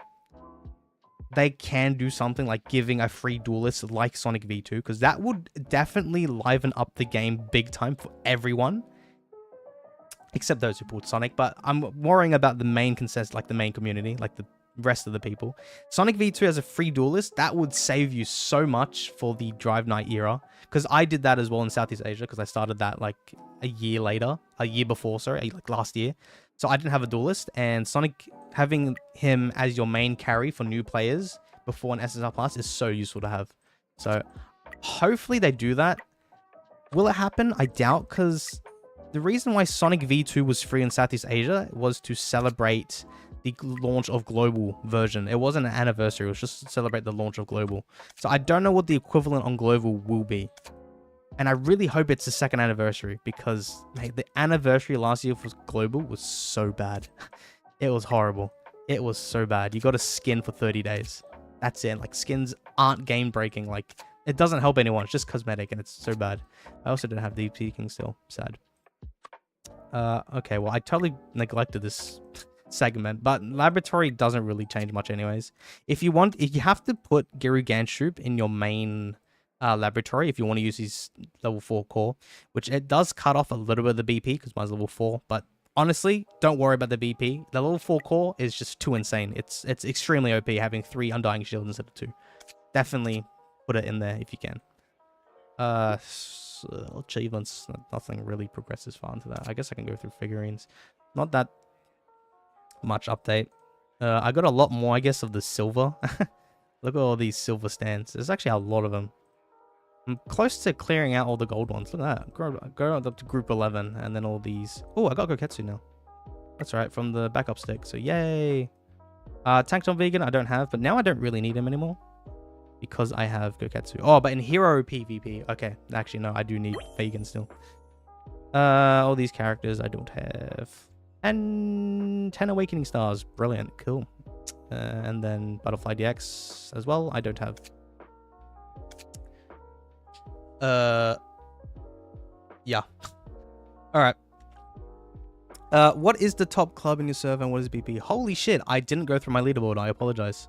they can do something like giving a free duelist like Sonic V2, because that would definitely liven up the game big time for everyone, except those who pulled Sonic. But I'm worrying about the main consensus, like the main community, like the rest of the people. Sonic V2 as a free duelist, that would save you so much for the Drive Night era, because I did that as well in Southeast Asia, because I started that like a year before, like last year. So I didn't have a duelist, and Sonic, having him as your main carry for new players before an SSR Plus is so useful to have. So hopefully they do that. Will it happen? I doubt, because the reason why Sonic V2 was free in Southeast Asia was to celebrate the launch of Global version. It wasn't an anniversary, it was just to celebrate the launch of Global. So I don't know what the equivalent on Global will be. And I really hope it's the second anniversary, because mate, the anniversary last year for Global was so bad. It was horrible. It was so bad. You got a skin for 30 days. That's it. Like, skins aren't game breaking. Like, it doesn't help anyone. It's just cosmetic and it's so bad. I also didn't have Deep Sea King still. Sad. Okay, well, I totally neglected this segment, but laboratory doesn't really change much anyways. If you have to put geryuganshoop in your main laboratory if you want to use his level 4 core, which it does cut off a little bit of the BP because mine's level 4, but honestly, don't worry about the BP. The level 4 core is just too insane. It's extremely OP having 3 Undying Shields instead of 2. Definitely put it in there if you can. Achievements. Nothing really progresses far into that. I guess I can go through figurines. Not that much update. I got a lot more, I guess, of the silver. Look at all these silver stands. There's actually a lot of them. I'm close to clearing out all the gold ones. Look at that. Go up to group 11 and then all these. Oh, I got Goketsu now. That's right, from the backup stick. So yay. Tanked on Vegan I don't have, but now I don't really need him anymore because I have Goketsu. Oh, but in Hero PvP. Okay, actually no, I do need Vegan still. All these characters I don't have. And 10 Awakening Stars. Brilliant. Cool. And then Butterfly DX as well. I don't have. Yeah. All right. What is the top club in your server and what is BP? Holy shit, I didn't go through my leaderboard. I apologize.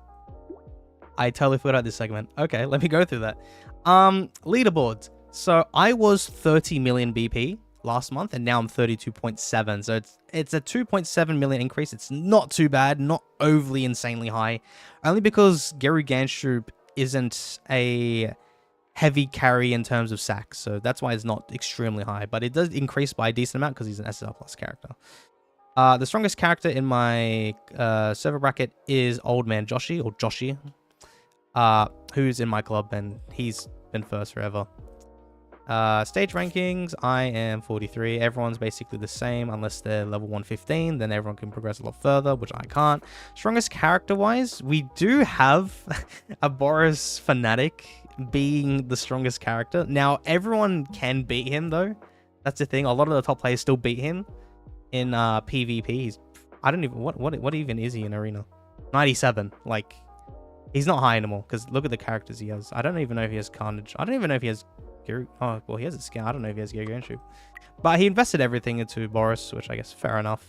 I totally forgot this segment. Okay, let me go through that. Leaderboards. So I was 30 million BP last month and now I'm 32.7. So it's a 2.7 million increase. It's not too bad, not overly insanely high. Only because geryuganshoop isn't a heavy carry in terms of sacks, so that's why it's not extremely high, but it does increase by a decent amount because he's an SSR plus character. The strongest character in my server bracket is Old Man Joshi, or Joshi, who's in my club, and he's been first forever. Stage rankings, I am 43. Everyone's basically the same unless they're level 115, then everyone can progress a lot further, which I can't. Strongest character-wise, we do have a Boros fanatic being the strongest character. Now, everyone can beat him, though. That's the thing. A lot of the top players still beat him in PvP. He's, I don't even... What even is he in Arena? 97. Like, he's not high anymore, because look at the characters he has. I don't even know if he has Carnage. I don't even know if he has... Oh, well, he has a skin. I don't know if he has geryuganshoop. But he invested everything into Boros, which I guess fair enough.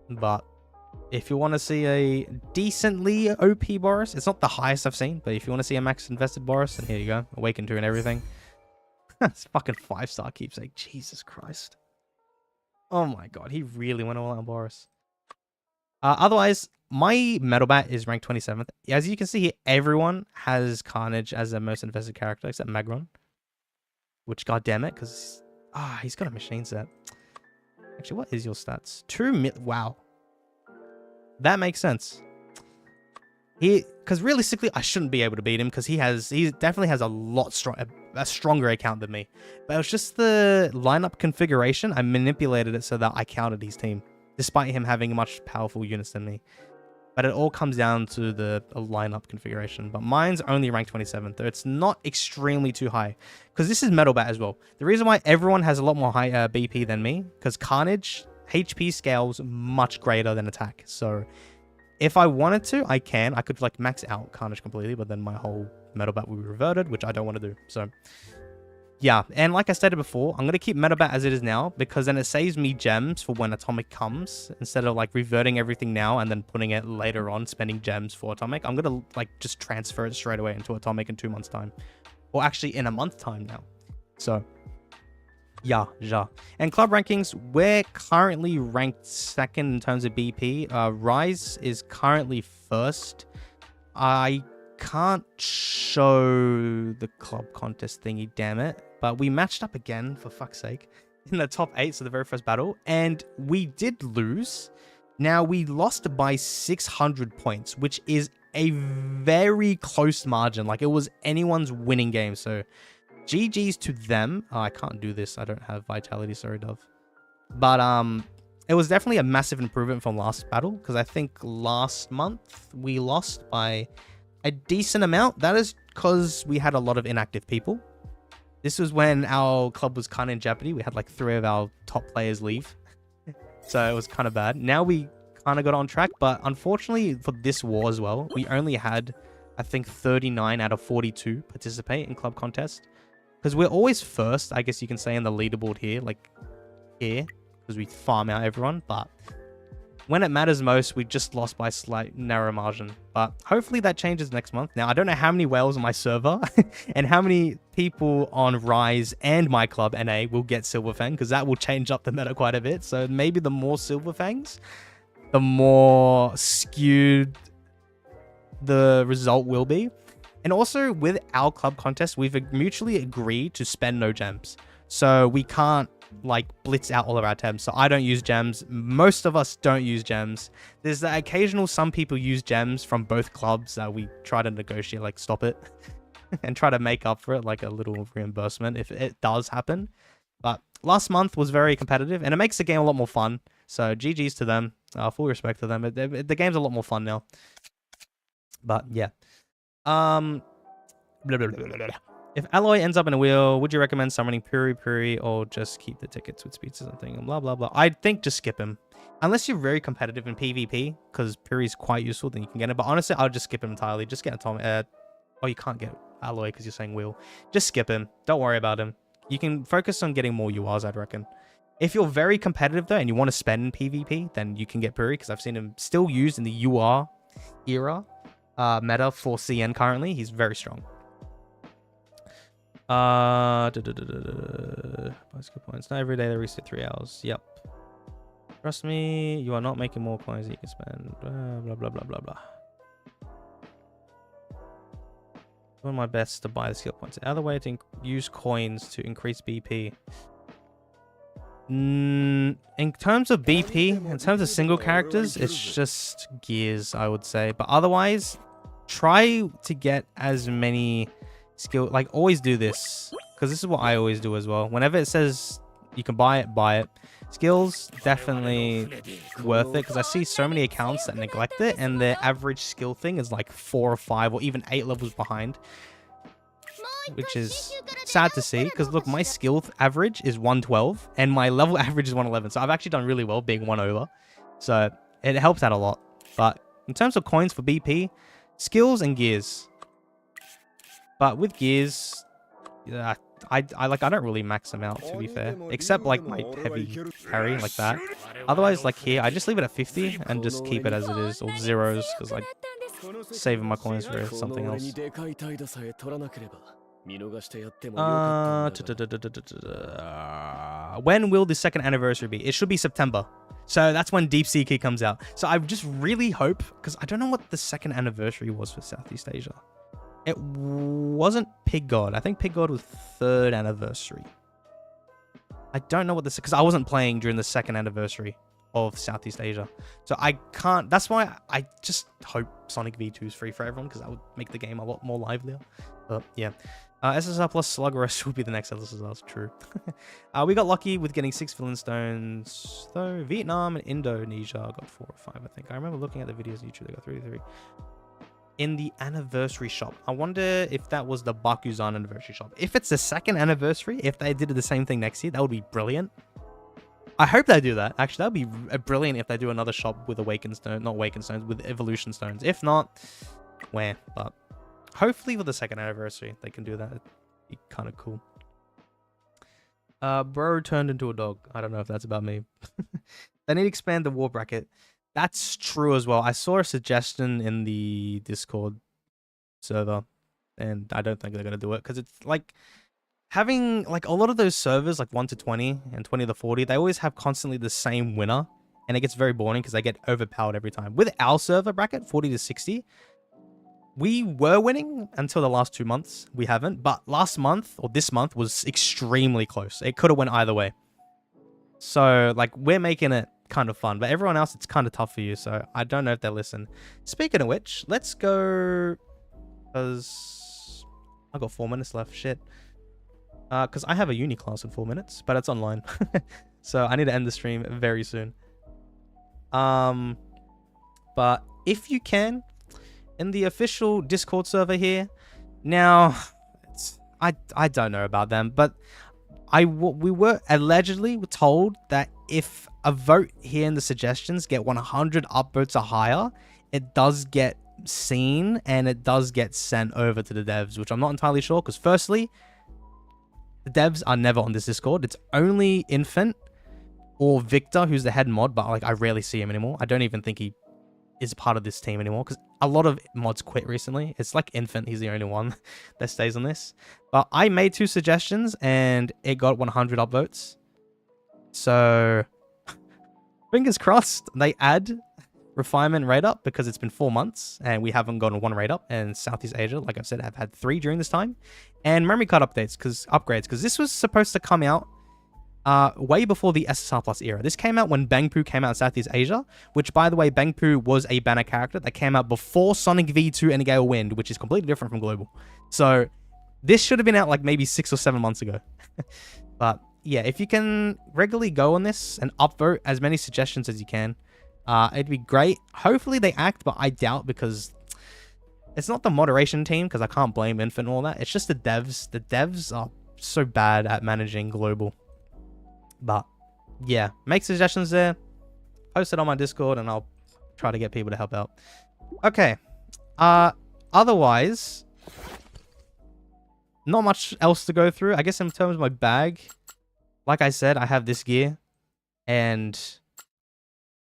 But if you want to see a decently OP Boros, it's not the highest I've seen, but if you want to see a max invested Boros, then here you go. Awaken 2 and everything. It's fucking 5-star keepsake. Jesus Christ. Oh my god, he really went all out on Boros. Otherwise, my metalbat is ranked 27th. As you can see here, everyone has Carnage as their most invested character, except Magron. Which, goddammit, because... he's got a machine set. Actually, what is your stats? 2 mil... Wow. That makes sense. Because realistically, I shouldn't be able to beat him, because he definitely has a stronger account than me. But it was just the lineup configuration. I manipulated it so that I counted his team, despite him having much powerful units than me. But it all comes down to the lineup configuration. But mine's only ranked 27th, though it's not extremely too high. Because this is Metalbat as well. The reason why everyone has a lot more high BP than me, because Carnage, HP scales much greater than attack. So if I wanted to, I can. I could like max out Carnage completely, but then my whole Metalbat will be reverted, which I don't want to do. So yeah, and like I stated before, I'm going to keep Metalbat as it is now, because then it saves me gems for when Atomic comes, instead of like reverting everything now and then putting it later on, spending gems for Atomic. I'm going to like just transfer it straight away into Atomic in 2 months time, or actually in a month time now. So yeah. And club rankings, we're currently ranked 2nd in terms of BP. Rise is currently 1st. I can't show the club contest thingy, damn it, but we matched up again, for fuck's sake, in the top 8, so the very first battle, and we did lose. Now, we lost by 600 points, which is a very close margin. Like, it was anyone's winning game, so GG's to them. Oh, I can't do this. I don't have Vitality, sorry, Dove. But it was definitely a massive improvement from last battle, because I think last month we lost by a decent amount. That is because we had a lot of inactive people. This was when our club was kind of in jeopardy. We had like 3 of our top players leave. So it was kind of bad. Now we kind of got on track, but unfortunately for this war as well, we only had, I think, 39 out of 42 participate in club contest. Because we're always first, I guess you can say, in the leaderboard here, like here, because we farm out everyone. But when it matters most, we just lost by a slight narrow margin. But hopefully that changes next month. Now, I don't know how many whales on my server and how many people on Rise and my club, NA, will get Silverfang, because that will change up the meta quite a bit. So maybe the more Silverfangs, the more skewed the result will be. And also with our club contest, we've mutually agreed to spend no gems. So we can't like blitz out all of our gems. So I don't use gems. Most of us don't use gems. There's the occasional some people use gems from both clubs that we try to negotiate, like stop it and try to make up for it, like a little reimbursement if it does happen. But last month was very competitive and it makes the game a lot more fun. So GG's to them. Full respect to them. The game's a lot more fun now. But yeah. Blah, blah, blah, blah, blah. If Alloy ends up in a wheel, would you recommend summoning Puri or just keep the tickets with speeds or something? Blah, blah, blah. I think just skip him. Unless you're very competitive in PvP, because Puri's quite useful, then you can get it. But honestly, I'll just skip him entirely. Just get Atomic. Oh, you can't get Alloy because you're saying wheel. Just skip him. Don't worry about him. You can focus on getting more URs, I'd reckon. If you're very competitive, though, and you want to spend in PvP, then you can get Puri, because I've seen him still used in the UR era meta for CN currently. He's very strong. Bicycle points. Not every day they reset 3 hours. Yep. Trust me, you are not making more coins that you can spend. Blah, blah, blah, blah, blah. Doing my best to buy the skill points. Other way to use coins to increase BP. In terms of BP, in terms of single characters, it's just gears, I would say. But otherwise, try to get as many skill, like always do this, because this is what I always do as well. Whenever it says you can buy it, buy it. Skills, definitely worth it, because I see so many accounts that neglect it and their average skill thing is like 4 or 5 or even 8 levels behind, which is sad to see, because look, my skill average is 112 and my level average is 111, so I've actually done really well being 1 over, so it helps out a lot. But in terms of coins for BP, skills and gears. But with gears, I don't really max them out, to be fair, except like my heavy carry like that. Otherwise, like here, I just leave it at 50 and just keep it as it is, or zeros, because like saving my coins for something else. When will the second anniversary be? It should be September. So that's when Deep Sea Key comes out. So I just really hope, because I don't know what the second anniversary was for Southeast Asia. It wasn't Pig God. I think Pig God was 3rd anniversary. I don't know what this is, because I wasn't playing during the 2nd anniversary of Southeast Asia. So I can't, that's why I just hope Sonic V2 is free for everyone, because that would make the game a lot more livelier. But yeah. SSR plus Slug Rush will be the next SSR, that's true. We got lucky with getting 6 villain stones, though. Vietnam and Indonesia got 4 or 5, I think. I remember looking at the videos on YouTube, they got 3 or 3. In the anniversary shop. I wonder if that was the Bakuzan anniversary shop. If it's the 2nd anniversary, if they did the same thing next year, that would be brilliant. I hope they do that. Actually, that would be brilliant if they do another shop with Awakened Stone, not Awakened Stones, with Evolution Stones. If not, where? But hopefully for the 2nd anniversary, they can do that. It'd be kind of cool. Bro turned into a dog. I don't know if that's about me. They need to expand the war bracket. That's true as well. I saw a suggestion in the Discord server, and I don't think they're going to do it, because it's like having like a lot of those servers, like 1 to 20 and 20 to 40, they always have constantly the same winner, and it gets very boring because they get overpowered every time. With our server bracket, 40 to 60, we were winning until the last 2 months. We haven't, but last month or this month was extremely close. It could have went either way. So like we're making it kind of fun, but everyone else, it's kind of tough for you, so I don't know if they listen. Speaking of which, let's go, because I've got 4 minutes left. Shit. Because I have a uni class in 4 minutes, but it's online. So I need to end the stream very soon. But if you can, in the official Discord server here, now I don't know about them, but we were allegedly told that if a vote here in the suggestions get 100 upvotes or higher, it does get seen and it does get sent over to the devs, which I'm not entirely sure, because firstly, the devs are never on this Discord. It's only Infant or Victor, who's the head mod, but like I rarely see him anymore. I don't even think he is part of this team anymore, because a lot of mods quit recently. It's like Infant, he's the only one that stays on this. But I made 2 suggestions and it got 100 upvotes. So fingers crossed they add refinement rate up because it's been 4 months and we haven't gotten 1 rate up. And Southeast Asia, like I've said, have had 3 during this time. And memory card upgrades because this was supposed to come out way before the SSR Plus era. This came out when Bangpoo came out in Southeast Asia, which, by the way, Bangpoo was a banner character that came out before Sonic V2 and Gale Wind, which is completely different from Global. So this should have been out like maybe 6 or 7 months ago. But yeah, if you can regularly go on this and upvote as many suggestions as you can, it'd be great. Hopefully they act, but I doubt because it's not the moderation team, because I can't blame Infant and all that. It's just the devs. The devs are so bad at managing Global. But yeah, make suggestions there, post it on my Discord, and I'll try to get people to help out. Okay, otherwise not much else to go through. I guess in terms of my bag, like I said, I have this gear and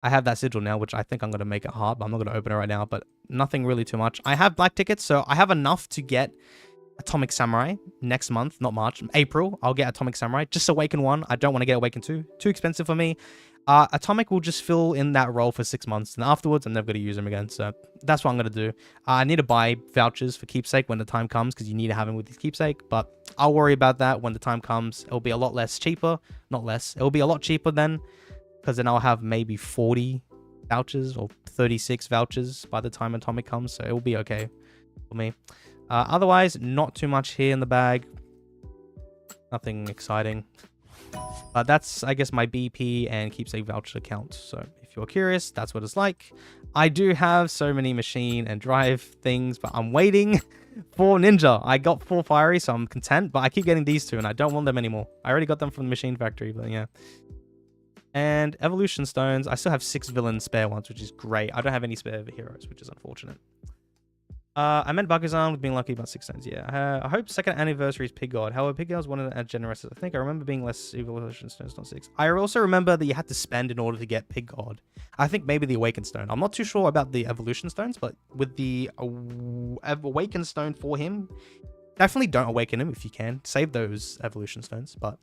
I have that sigil now, which I think I'm going to make it hard, but I'm not going to open it right now. But nothing really too much. I have black tickets, so I have enough to get Atomic Samurai next month, not March, April. I'll get Atomic Samurai. Just Awaken 1. I don't want to get Awaken 2. Too expensive for me. Atomic will just fill in that role for 6 months, and afterwards I'm never going to use them again. So that's what I'm going to do. I need to buy vouchers for Keepsake when the time comes, because you need to have them with these Keepsake. But I'll worry about that when the time comes. It'll be a lot less cheaper. Not less. It'll be a lot cheaper then, because then I'll have maybe 40 vouchers or 36 vouchers by the time Atomic comes. So it'll be okay for me. Otherwise, not too much here in the bag. Nothing exciting. But that's, I guess, my BP and Keepsake voucher account. So if you're curious, that's what it's like. I do have so many machine and drive things, but I'm waiting for Ninja. I got 4 Fiery, so I'm content. But I keep getting these 2, and I don't want them anymore. I already got them from the Machine Factory, but yeah. And Evolution Stones. I still have 6 villain spare ones, which is great. I don't have any spare heroes, which is unfortunate. I meant Bakuzan with being lucky about 6 stones. Yeah. I hope 2nd anniversary is Pig God. However, Pig God wanted to add generous. I think I remember being less evolution stones, not 6. I also remember that you had to spend in order to get Pig God. I think maybe the Awakened Stone. I'm not too sure about the evolution stones, but with the Awakened Stone for him, definitely don't awaken him if you can. Save those evolution stones. But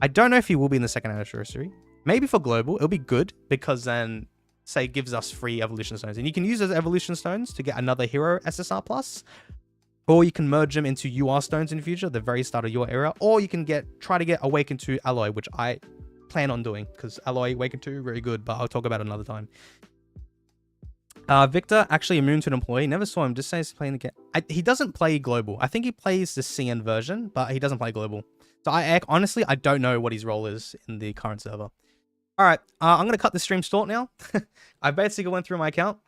I don't know if he will be in the 2nd anniversary. Maybe for global, it'll be good because then, say, gives us free evolution stones, and you can use those evolution stones to get another hero SSR plus, or you can merge them into UR stones in the future, the very start of your era, or you can try to get Awaken 2 Alloy, which I plan on doing because Alloy Awaken 2 very good, but I'll talk about it another time. Victor, actually a Moonton employee, never saw him, just saying he's playing the game. He doesn't play global. I think he plays the CN version, but he doesn't play global. So honestly, I don't know what his role is in the current server. All right, I'm going to cut the stream short now. I basically went through my account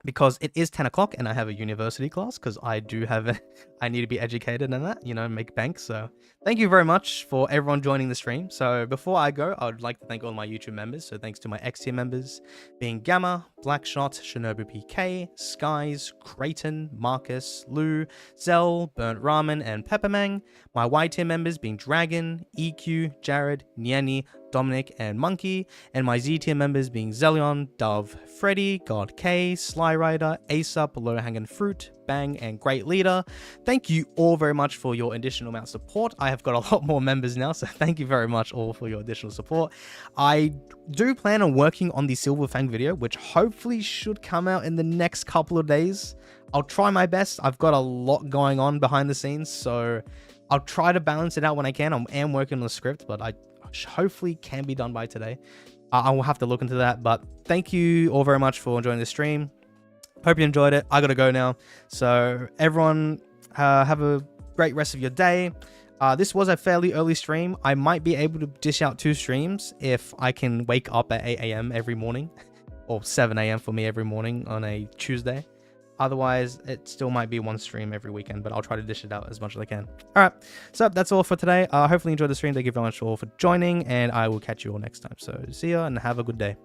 because it is 10 o'clock and I have a university class because I need to be educated in that, make bank. So thank you very much for everyone joining the stream. So before I go, I would like to thank all my YouTube members. So thanks to my X tier members being Gamma, Blackshot, Shinobu PK, Skies, Creighton, Marcus, Lou, Zell, Burnt Ramen, and Peppermang. My Y tier members being Dragon, EQ, Jared, Niani, Dominic, and Monkey, and my Z tier members being Zelion, Dove, Freddy, God K, Sly Rider, Aesop, Low Hanging Fruit, Bang, and Great Leader. Thank you all very much for your additional amount of support. I have got a lot more members now, so thank you very much all for your additional support. I do plan on working on the Silver Fang video, which hopefully should come out in the next couple of days. I'll try my best. I've got a lot going on behind the scenes, so I'll try to balance it out when I can. I am working on the script, but I hopefully can be done by today. I will have to look into that, but thank you all very much for joining the stream. Hope you enjoyed it. I gotta go now, so everyone have a great rest of your day. This was a fairly early stream. I might be able to dish out 2 streams if I can wake up at 8 AM every morning, or 7 AM for me every morning on a Tuesday. Otherwise, it still might be 1 stream every weekend, but I'll try to dish it out as much as I can. All right, so that's all for today. Hopefully you enjoyed the stream. Thank you very much all for joining, and I will catch you all next time. So see ya and have a good day.